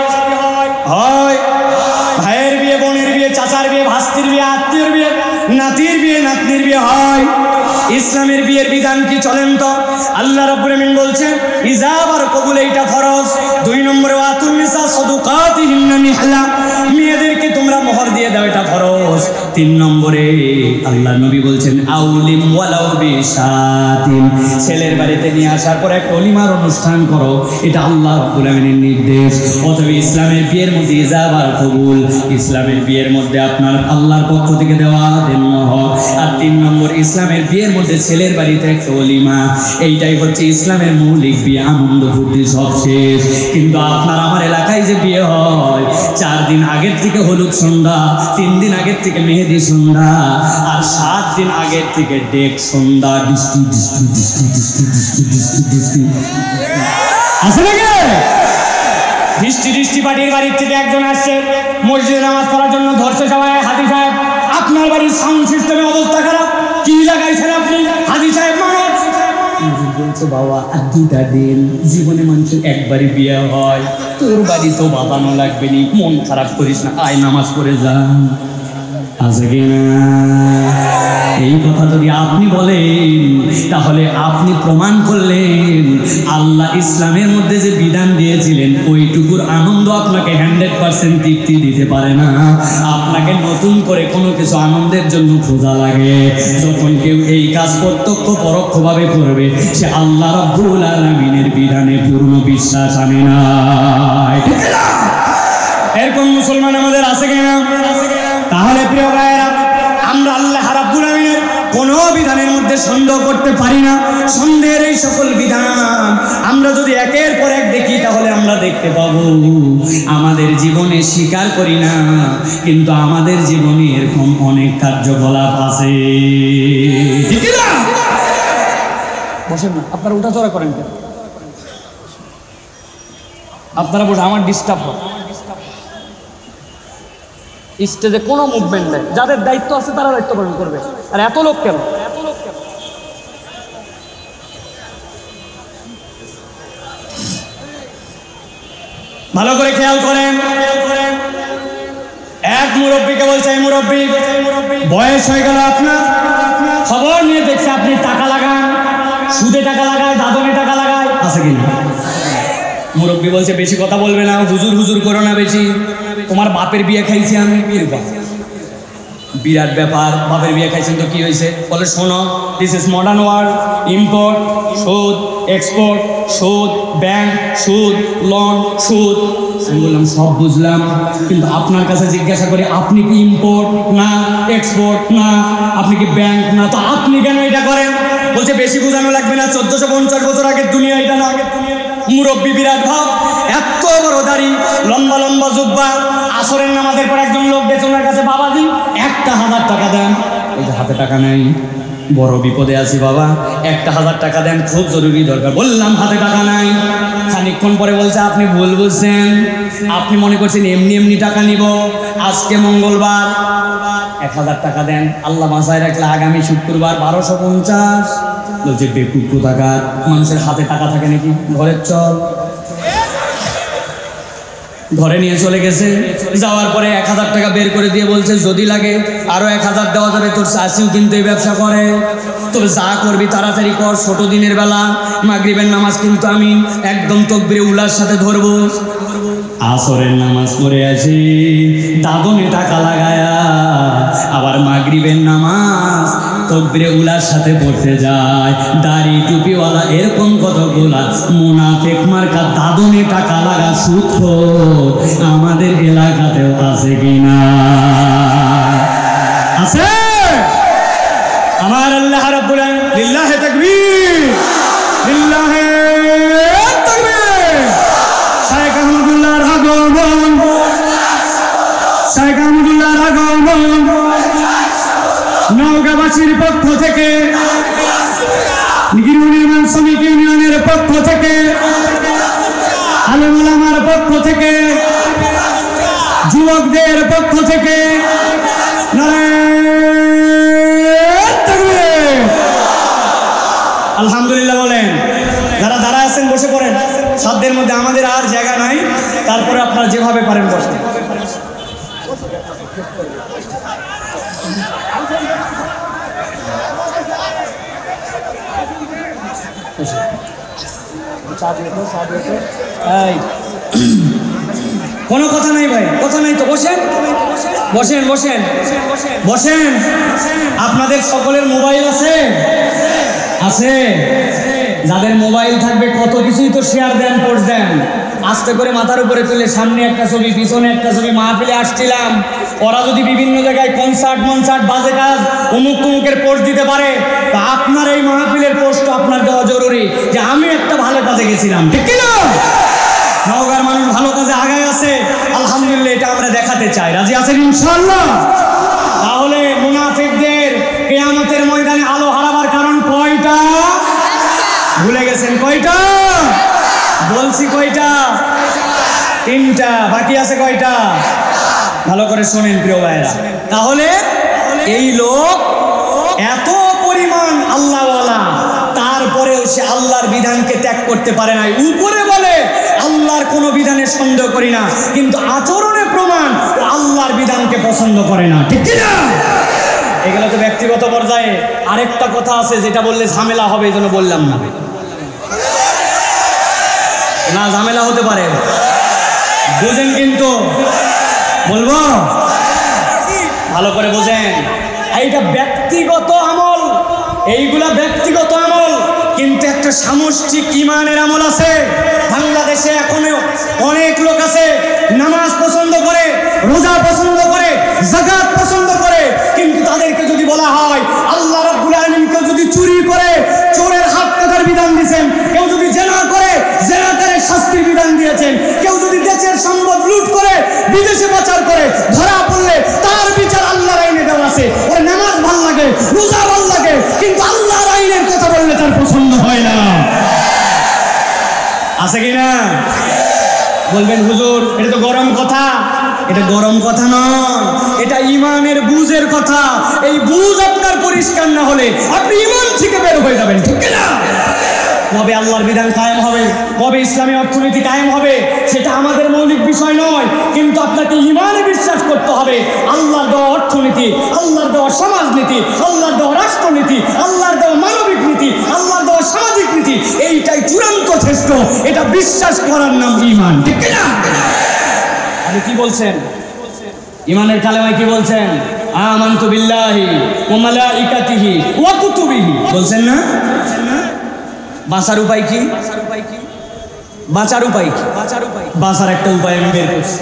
ভাইয়ের বিয়ে, বোনের বিয়ে, চাচার বিয়ে, ভাস্তির বিয়ে, আত্মীয়ের বিয়ে, নাতির বিয়ে, নাতনির বিয়ে হয়। ইসলামের বিয়ের বিধান কি চলেন তো? আল্লাহ রাব্বুল আমিন বলছেন ইজাব আর কবুল, এইটা ফরজ। 2 নম্বরে ওয়াতুন নিসা সাদুকাতিহিন্না নিহলা, মেয়েদেরকে তোমরা মোহর দিয়ে দাও, এটা ফরজ। 3 নম্বরে আল্লাহ নবী বলছেন আউলিম ওয়ালাউ বিশাতিন, ছেলের বাড়িতে নিয়ে আসার পর একটা ওলিমার অনুষ্ঠান করো, এটা আল্লাহ রাব্বুল আমিনের নির্দেশ। অথবা ইসলামের বিয়ের মধ্যে ইজাব আর কবুল, ইসলামের বিয়ের মধ্যে আপনার আল্লাহর পক্ষ থেকে দেওয়া দেন মোহর। আর 3 নম্বর ইসলামের বিয়ের মধ্যে ছেলের বাড়িতে একটা ওলিমা, এইটাই হচ্ছে ইসলামের মৌলিক বিয়ে, আনন্দ ফুর্তি সব শেষ। কিন্তু আপনার আমার এলাকায় যে বিয়ে হয়, 4 দিন আগের থেকে হলুদ সন্ধ্যা, 3 দিন আগের থেকে মেহেদি সন্ধ্যা, আর 7 দিন আগের থেকে ডেক সন্ধ্যা, ডিস্টি ডিস্টি ডিস্টি ডিস্টি ডিস্টি ডিস্টি ডিস্টি আছে নাকি? দৃষ্টি পার্টির বাড়ির থেকে একজন আসছে মসজিদে নামাজ পড়ার জন্য, ধরছে সবাই, হাজি সাহেব আপনার বাড়ির সাউন্ড সিস্টেমের অবস্থা খারাপ, কি লাগাইছেন আপনি? হাজি সাহেব মানুষ বলছে, বাবা আর 2টা দিন, জীবনে মানুষের একবারই বিয়ে হয়, তোর বাড়ি তো বাঁধানো লাগবে নি, মন খারাপ করিস না, আয় নামাজ পড়ে যা। আছে কিনা? এই কথা যদি আপনি বলেন তাহলে আপনি প্রমাণ করলেন আল্লাহ ইসলামের মধ্যে যে বিধান দিয়েছিলেন ওইটুকুর আনন্দ আপনাকে 100% তৃপ্তি দিতে পারে না। আপনাকে নতুন করে কোনো কিছু আনন্দের জন্য খোঁজা লাগে। যখন কেউ এই কাজ প্রত্যক্ষ পরোক্ষভাবে করবে সে আল্লাহ রাব্বুল আলামিনের বিধানে পূর্ণ বিশ্বাস আনে না। এরকম মুসলমান আমাদের আছে কিনা? তাহলে প্রিয় ভাইয়েরা, আমরা আল্লাহ রাব্বুল আলামিনের কোনো বিধানের মধ্যে সন্দেহ করতে পারি না। সন্দেহের এই সকল বিধান আমরা যদি একের পর এক দেখি তাহলে আমরা দেখতে পাবো আমাদের জীবনে স্বীকার করি না, কিন্তু আমাদের জীবনে এরকম অনেক কার্যকলাপ আছে। ঠিক না? বসেন না, আপনারা উঠাচড়া করেন কেন? আপনারা বসে, আমার ডিস্টার্ব হয়। স্টেজে কোনো মুভমেন্ট নেই, যাদের দায়িত্ব আছে তারা দায়িত্ব পালন করবে। আর এত লোক কেন? ভালো করে খেয়াল করেন। এক মুরব্বীকে বলছে, এই মুরব্বী বয়স হয়ে গেল আপনার, খবর নিয়ে দেখছে আপনি টাকা লাগান, সুদে টাকা লাগায়, দাদনে টাকা লাগায়, আছে কিনা? মুরব্বী বলছে, বেশি কথা বলবে না, হুজুর করো না বেশি, তোমার বাপের বিয়ে খাইছি আমি। বিরাট ব্যাপার, বাপের বিয়ে খাইছেন তো কি হয়েছে? বলে, শোনো, this is modern world, import সুদ, এক্সপোর্ট সুদ, ব্যাংক সুদ, লোন সুদ। আমি বললাম সব বুঝলাম, কিন্তু আপনার কাছে জিজ্ঞাসা করি, আপনি কি ইম্পোর্ট না, এক্সপোর্ট না, আপনি কি ব্যাংক না, তো আপনি কেন এটা করেন? বলছে, বেশি বোঝানো লাগবে না, 1450 বছর আগের দুনিয়া এটা না। মুরব্বী বিরাট ভাব, এত বড় দাড়ি, লম্বা লম্বা জুব্বা। আসরের নামাজের পর একজন লোক গেছে ওনার কাছে, বাবাজি 1000 টাকা দেন। এই যে হাতে টাকা নেই, বড় বিপদে আছি বাবা, 1000 টাকা দেন, খুব জরুরি দরকার। বললাম হাতে টাকা নাই। খানিকক্ষণ পরে বলছে, আপনি ভুল বুঝছেন, আপনি মনে করছেন এমনি টাকা নিব, আজকে মঙ্গলবার 1000 টাকা দেন, আল্লাহ বাঁচায় রাখলে আগামী শুক্রবার 1250। বলছে, বেকুব কোথাকার, মানুষের হাতে টাকা থাকে নাকি? ঘরের চল। ঘরে নিয়ে চলে গেছে, যাওয়ার পরে 1000 টাকা বের করে দিয়ে বলছে, যদি লাগে আরো 1000 দেওয়া যাবে, তোর চাষিও কিন্তু এই ব্যবসা করে, তোর যা করবি তাড়াতাড়ি কর, ছোট দিনের বেলা মাগরিবের নামাজ কিন্তু আমি একদম তকবিরে উলার সাথে ধরবো। আসরের নামাজ পড়ে আছি, দাদনে টাকা লাগায়া, আবার মাগরিবের নামাজ তকবিরে উলার সাথে পড়তে যায়। দাড়ি টুপিওয়ালা এরকম কতগুলা মুনাফিক মার্কা দাদনে টাকা লাগা সুদখোর আমাদের এলাকাতেও আছে কিনা? আছে? আমার আল্লাহ রাব্বুল আলামিন, লিল্লাহি তাকবীর, লিল্লাহি তাকবীর। শাইখ আহমদুল্লাহর আগমন, শাইখ আহমদুল্লাহর আগমন নওগাঁবাসীর পক্ষ থেকে, গৃহ নির্মাণ শ্রমিক ইউনিয়নের পক্ষ থেকে, আলেম ওলামার পক্ষ থেকে, যুবকদের পক্ষ থেকে আলহামদুলিল্লাহ বলেন। যারা দাঁড়ায় আছেন বসে পড়েন, সাধ্যের মধ্যে, আমাদের আর জায়গা নাই, তারপরে আপনারা যেভাবে পারেন বসতে। কোনো কথা নাই ভাই, কথা নাই তো, বসেন বসেন বসেন বসেন। আপনাদের সকলের মোবাইল আছে? আছে। যাদের মোবাইল থাকবে কত কিছুই তো শেয়ার দেন, পোস্ট দেন, আস্তে করে মাথার উপরে তুলে, সামনে একটা ছবি, পিছনে একটা ছবি। মাহফিলে আসছিলাম, ওরা যদি বিভিন্ন জায়গায় কনসার্ট বাজে কাজ অমুক তমুকের পোস্ট দিতে পারে, তা আপনার এই মাহফিলের পোস্ট আপনার দেওয়া জরুরি যে আমি একটা ভালো কাজে গেছিলাম। ঠিক কিনা? নওগাঁর মানুষ ভালো কাজে আগায় আছে, আলহামদুলিল্লাহ, এটা আমরা দেখাতে চাই। রাজি আছেন ইনশাআল্লাহ? তাহলে মুনাফিকদের কিয়ামতের ময়দানে আলো হারাবার কারণ কয়টা? ভুলে গেছেন? কয়টা বলছি? কয়টা? তিনটা, বাকি আছে কয়টা? ভালো করে শোনেন প্রিয় ভাইরা। তাহলে এই লোক এত পরিমাণ আল্লাহওয়ালা, তারপরেও সে আল্লাহর বিধানকে ত্যাগ করতে পারে নাই। উপরে বলে আল্লাহর কোনো বিধানে সন্দেহ করি না, কিন্তু আচরণে প্রমাণ ও আল্লাহর বিধানকে পছন্দ করে না, ঠিক কি না? এগুলো তো ব্যক্তিগত পর্যায়ে। আরেকটা কথা আছে যেটা বললে ঝামেলা হবে, এই জন্য বললাম না। না, ঝামেলা হতে পারে, বুঝেন কিন্তু বলবো, ভালো করে বোঝেন। এইটা ব্যক্তিগত আমল, এইগুলা ব্যক্তিগত আমল, কিন্তু একটা সামষ্টিক ইমানের আমল আছে। বাংলাদেশে এখনো অনেক লোক আছে নামাজ পছন্দ করে, রোজা পছন্দ করে, যাকাত পছন্দ করে, কিন্তু তাদেরকে যদি বলা হয় আল্লাহ রাব্বুল আলামিন কেউ যদি চুরি করে চোরের হাত কাটার বিধান দিয়েছেন, কেউ যদি জেনা করে জেনাকারের শাস্তির বিধান দিয়েছেন, কেউ যদি দেশের সম্পদ লুট করে বিদেশে পাচার করে ধরা পড়লে তার বিচার আল্লাহর আইনে দেওয়া আছে। ওর নামাজ ভাল লাগে, রোজা ভাল লাগে, কিন্তু আল্লাহর আইনের কথা বললে তার পছন্দ হয় না। আছে কি না? বলবেন হুজুর এটা তো গরম কথা। এটা গরম কথা নয়, এটা ইমানের বুঝের কথা। এই বুঝ আপনার পরিষ্কার না হলে আপনি ইমান থেকে বের হয়ে যাবেন, ঠিক না? কবে আল্লাহর বিধান কায়েম হবে, কবে ইসলামী অর্থনীতি কায়েম হবে, সেটা আমাদের মৌলিক বিষয় নয়, কিন্তু আপনাকে ইমানে বিশ্বাস করতে হবে আল্লাহর দেওয়া অর্থনীতি, আল্লাহর দেওয়া সমাজনীতি, আল্লাহর দেওয়া রাষ্ট্রনীতি, আল্লাহর দেওয়া মানবিক নীতি, আল্লাহর দেওয়া সামাজিক নীতি, এইটাই চূড়ান্ত শ্রেষ্ঠ। এটা বিশ্বাস করার নাম ইমান, ঠিক না? আপনি কি বলছেন? ইমানের কালেমায় কি বলছেন? আমানতু বিল্লাহি ওয়া মালাইকাতিহি ওয়া কুতুবিহি বলছেন না? বাঁচার উপায় কি? বাঁচার উপায় কি? বাঁচার একটা উপায় আমি বের করছি।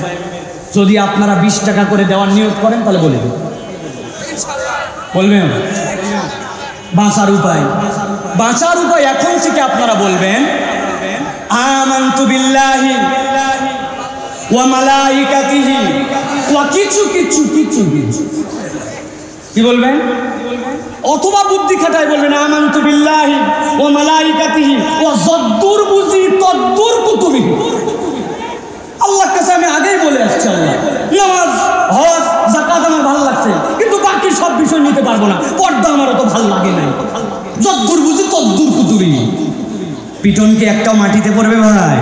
যদি আপনারা 20 টাকা করে দেওয়ার নিয়ত করেন তাহলে বলে দেব, বলবেন বাঁচার উপায়। বাঁচার উপায় এখন থেকে আপনারা বলবেন আমানতু বিল্লাহি ওয়া মালাইকাতিহি ওয়া কিছু কিছু কিছু কিছু কি বলবেন? অথবা বুদ্ধি খাটায় বলবেন আমানতু বিল্লাহি ওয়া মালাইকাতিহি ওয়া যদ্দুর বুঝি তদ্দুর কুতুবিহি। আল্লাহর কাছে আমি আগেই বলে আসছি, আল্লাহ নামাজ, হজ, যাকাত আমার ভালো লাগছে, কিন্তু বাকি সব বিষয় নিতে পারবো না, পর্দা আমার অত ভালো লাগে না। যদ্দুর বুঝি তদ্দুর কুতুবিহি। পিটন কি একটাও মাটিতে পড়বে ভাই?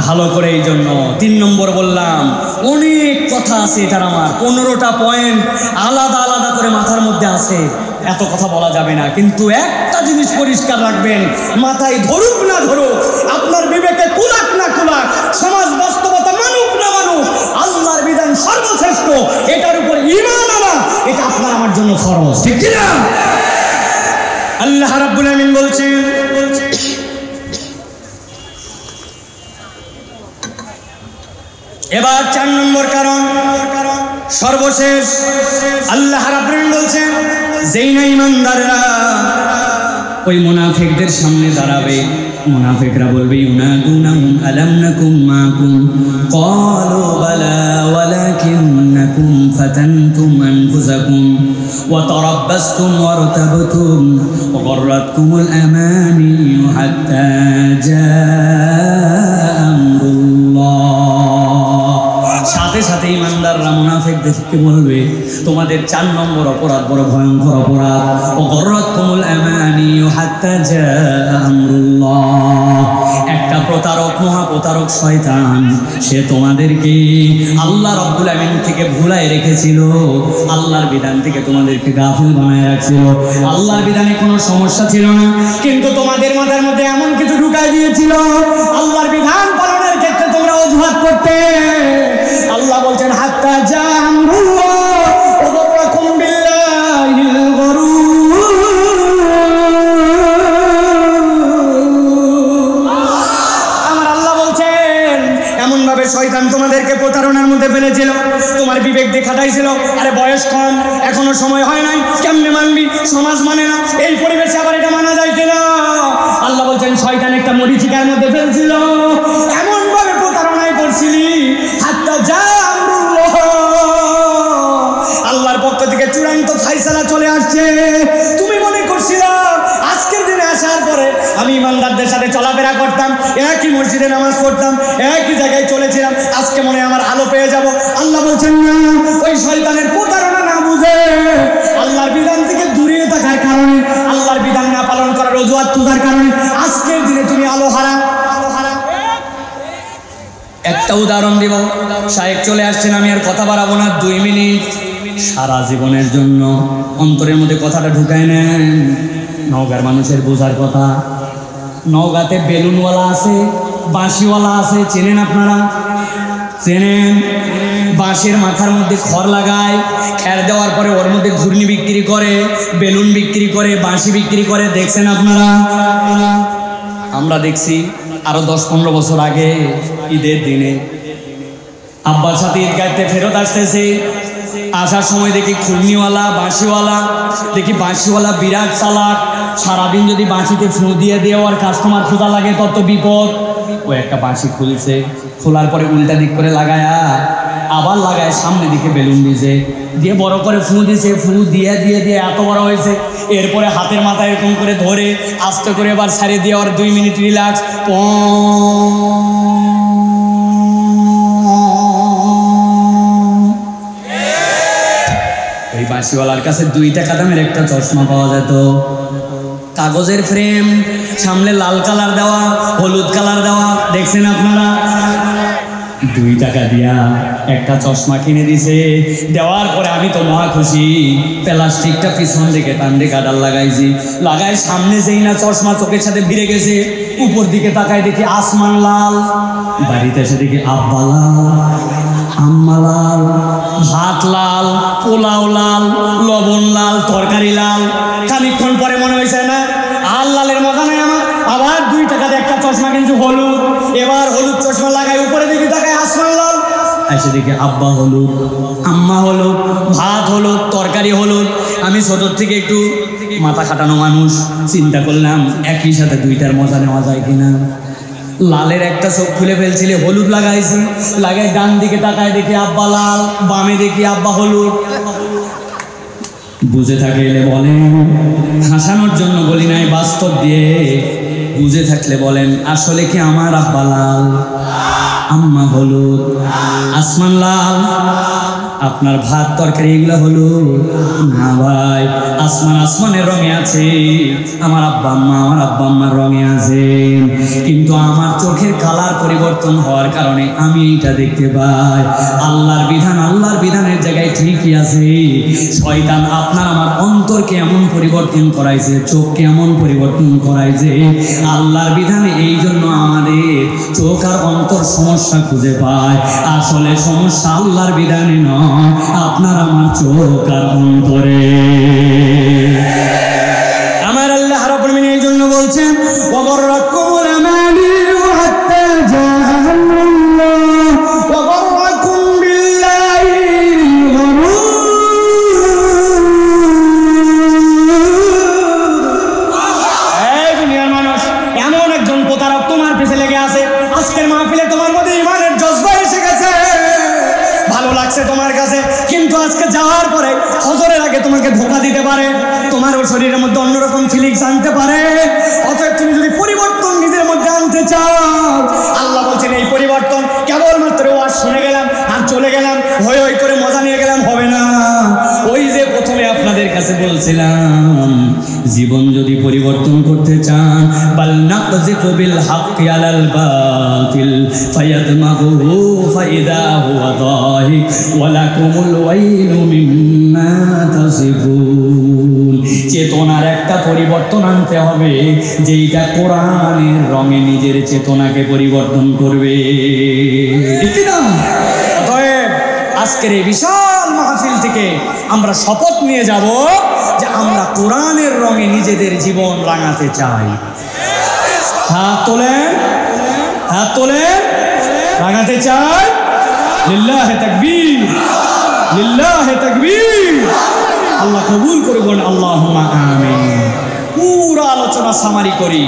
ভালো করে। এই জন্য 3 নম্বর বললাম, অনেক কথা আছে এটার, আমার 15টা পয়েন্ট আলাদা আলাদা করে মাথার মধ্যে আছে, এত কথা বলা যাবে না। কিন্তু একটা জিনিস পরিষ্কার রাখবেন, মাথায় ধরুক না ধরুক, আপনার বিবেকে কুলাক না কুলাক, সমাজ বাস্তবতা মানুক না মানুক, আল্লাহর বিধান সর্বশ্রেষ্ঠ, এটার উপর ঈমান আনা, এটা আপনার আমার জন্য ফরজ, ঠিক কি না? আল্লাহ রাব্বুল আমিন বলছেন, এবার 4 নম্বর কারণ, সর্বশেষ আল্লাহ রাব্বুল আমিন বলছেন, যেই না ঈমানদাররা ওই মুনাফিকদের সামনে দাঁড়াবে, মুনাফিকরা বলবে ইউনাদুনাহুম আলাম নাকুম মাকুম ক্বালু বালা ওয়ালাকিন্নাকুম ফাতানতুম আনফুসাকুম ওয়া তারাব্বাসতুম ওয়ারতাবতুম ওয়া গররাতকুমুল আমানি হাত্তা জাআ সাথে সাথে ইমানদাররা মুনাফিকদেরকে বলবে তোমাদের 4 নম্বর অপরাধ বড় ভয়ঙ্কর অপরাধ, ও গররাতকুমুল আমানি হাত্তা জাআ আমরুল্লাহ। একটা প্রতারক, মহা প্রতারক শয়তান, সে তোমাদেরকে আল্লাহ রাব্বুল আমিন থেকে ভুলায় রেখেছিল, আল্লাহর বিধান থেকে তোমাদেরকে গাফিল বানায় রাখছিল। আল্লাহর বিধানে কোনো সমস্যা ছিল না, কিন্তু তোমাদের মাথার মধ্যে এমন কিছু ঢুকাই দিয়েছিল, আল্লাহর বিধান পালনের ক্ষেত্রে তোমরা অজুহাত করতে। আল্লাহ বলছেন হাত্তা জাআ আমরুল্লাহ ওয়া গররাকুম বিল্লাহিল গরুর। আমার আল্লাহ বলছেন এমন ভাবে শয়তান তোমাদেরকে প্রতারণার মধ্যে ফেলেছিল, তোমার বিবেক দিয়ে খাটাইছিল, আরে বয়স কম, এখনো সময় হয় নাই, কেমনে মানবি, সমাজ মানে না, এই পরিবেশে আবার এটা মানা যায় কিনা। আল্লাহ বলছেন শয়তান একটা মরীচিকার মধ্যে ফেলছিল, এমন ভাবে প্রতারণায় করছিলি হাত্তা জাআ আমরুল্লাহ, আল্লাহর পক্ষ থেকে চূড়ান্ত ফায়সালা চলে আসছে। তুমি মনে করছিল আজকের দিনে আসার পরে আমি ইমানদারদের সাথে চলাফেরা করতাম, একই মসজিদে নামাজ পড়তাম, একই জায়গায় চলেছিলাম, আজকে মনে হয় আমার আলো পেয়ে যাব। আল্লাহ বলছেন না, ওই শয়তানের প্রতারণা না বুঝে আল্লাহর বিধান থেকে দূরে থাকার কারণে, আল্লাহর বিধান না পালন করার অজুহাত খোঁজার কারণে আজকের দিনে তুমি আলো হারা। একটা উদাহরণ দিব, শায়েখ চলে আসছেন, আমি আর কথা বাড়াবো না, 2 মিনিট। সারা জীবনের জন্য অন্তরের মধ্যে কথাটা ঢুকায় নেন। নওগাঁর মানুষের বোঝার কথা, নওগাঁতে বেলুনওয়ালা আছে, বাঁশিওয়ালা আছে, চেনেন আপনারা? চেনেন? বাঁশের মাথার মধ্যে খড় লাগায়, খ্যার দেওয়ার পরে ওর মধ্যে ঘূর্ণি বিক্রি করে, বেলুন বিক্রি করে, বাঁশি বিক্রি করে, দেখছেন আপনারা? আমরা দেখছি আরো 10-15 বছর আগে ঈদের দিনে আব্বার সাথে ঈদগাহতে ফেরত আসতেছে, আসার সময় দেখি ঘূর্ণিওয়ালা, বাঁশিওয়ালা, দেখি বাঁশিওয়ালা বিরাট চালাক, সারাদিন যদি বাঁশিতে ফু দিয়ে দেওয়ার কাস্টমার খোঁজা লাগে তত বিপদ। ও একটা বাঁশি খুলছে, খোলার পরে উল্টা দিক করে লাগায়া আবার লাগায় সামনে দিকে বেলুন দিয়েছে, দিয়ে বড় করে ফু দিয়েছে, ফু দিয়ে দিয়ে দিয়ে এত বড় হয়েছে। এরপরে হাতের মাথায় এরকম করে ধরে আস্তে করে এবার ছাড়ে দিয়ে আর 2 মিনিট রিল্যাক্স। এই বাঁশিওয়ালার কাছে 2 টাকা দামের একটা চশমা পাওয়া যেত, কাগজের ফ্রেম, সামনে লাল কালার দেওয়া, হলুদ কালার দেওয়া, দেখছেন আপনারা? 2 টাকা দিয়া একটা চশমা কিনে দিছে। দেওয়ার পরে আমি তো মহা খুশি, প্লাস্টিকটা পিছন দিকে টান দিয়ে গাডাল লাগাইছি, লাগাই সামনে যেই না চশমা চোখের সাথে ভিড়ে গেছে, উপর দিকে তাকাই দেখি আসমান লাল, বাড়িতে এসে দেখি আব্বা লাল, আম্মা লাল, ভাত লাল, পোলাও লাল, লবণ লাল, তরকারি লাল। খানিকক্ষণ পরে মনে হয়েছে না আর লালের মজা নাই আমার, আবার 2 টাকা দিয়ে একটা চশমা কিনছি হলুদ, এবার হলুদ চশমা লাগাই, উপরে দেখি তাকায় আসমান লাল, এসে দেখি আব্বা হলুদ, আম্মা হলুদ, ভাত হলুদ, তরকারি হলুদ। আমি ছোটোর থেকে একটু মাথা খাটানো মানুষ, চিন্তা করলাম একই সাথে 2টার মজা নেওয়া যায় কিনা। লালের একটা চোখ খুলে ফেলছিলে, হলুদ লাগাইছি, লাগাই ডান দিকে তাকায় দেখি আব্বা লাল, বামে দেখি আব্বা হলুদ। বুঝে থাকলে বলেন, হাসানোর জন্য বলি নাই, বাস্তব দিয়ে বুঝে থাকলে বলেন, আসলে কি আমার আব্বা লাল, আম্মা হলুদ, আসমান লাল, আপনার ভাত তরকারি এগুলো হলো না ভাই? আসমান আসমানের রঙে আছে, আমার আব্বা আম্মার রঙে আছে, কিন্তু আমার চোখের কালার পরিবর্তন হওয়ার কারণে আমি এটা দেখতে পাই। আল্লাহর বিধানের জায়গায় ঠিকই আছে, শয়তান আপনার আমার অন্তরকে এমন পরিবর্তন করাইছে, চোখকে এমন পরিবর্তন করাইছে আল্লাহর বিধানে। এই জন্য আমাদের চোখ আর অন্তর সমস্যা খুঁজে পায়। আসলে সমস্যা আল্লাহর বিধানে নয়, আপনার আমার চোখ আর অন্তরে। আমার আল্লাহ রাব্বুল আলামিন এই জন্য বলছেন, ওয়াগররাকুমুল আমানি হাত্তা জাআল্লাহ ওয়াগররাকুম বিল্লাহিল গরুর। এই দুনিয়ার মানুষ এমন একজন প্রতারক তোমার পিছে লেগে আছে। আজকের মাহফিলে তোমার মধ্যে ঈমানের জজবা এসে গেছে, ভালো লাগছে তোমার কাছে, কিন্তু আজকে যাওয়ার পরে ফজরের আগে তোমাকে ধোঁকা দিতে পারে, তোমার ওর শরীরের মধ্যে অন্যরকম ফিলিংস আনতে পারে। অতএব তুমি যদি পরিবর্তন নিজের মধ্যে আনতে চাও, আল্লাহ বলছেন এই পরিবর্তন কেবলমাত্র ওয়াজ শুনে গেলাম আর চলে গেলাম, হই হই করে মজা নিয়ে গেলাম হবে না। ওই যে প্রথমে আপনাদের কাছে বলছিলাম, জীবন যদি পরিবর্তন করতে চান, বাল নাকযিফু বিল হাক্কি আলাল বাতিল ফায়াদমাগুহু ফাইদা হুয়া যাহিক ওয়া লাকুমুল ওয়াইলু মিম্মা তাসিফুন। চেতনার একটা পরিবর্তন আনতে হবে, যেইটা কোরআনের রঙে নিজের চেতনাকে পরিবর্তন করবে। অতএব আজকের এই বিশাল মাহফিল থেকে আমরা শপথ নিয়ে যাব যে আমরা কোরআনের রঙে নিজেদের জীবন রাঙাতে চাই। হাত তোলেন, হাত তোলেন, রাঙাতে চাই। লিল্লাহে তাকবীর, লিল্লাহে তাকবীর। আল্লাহ কবুল করুন, আল্লাহুম্মা আমিন। পুরো আলোচনা সামারি করি।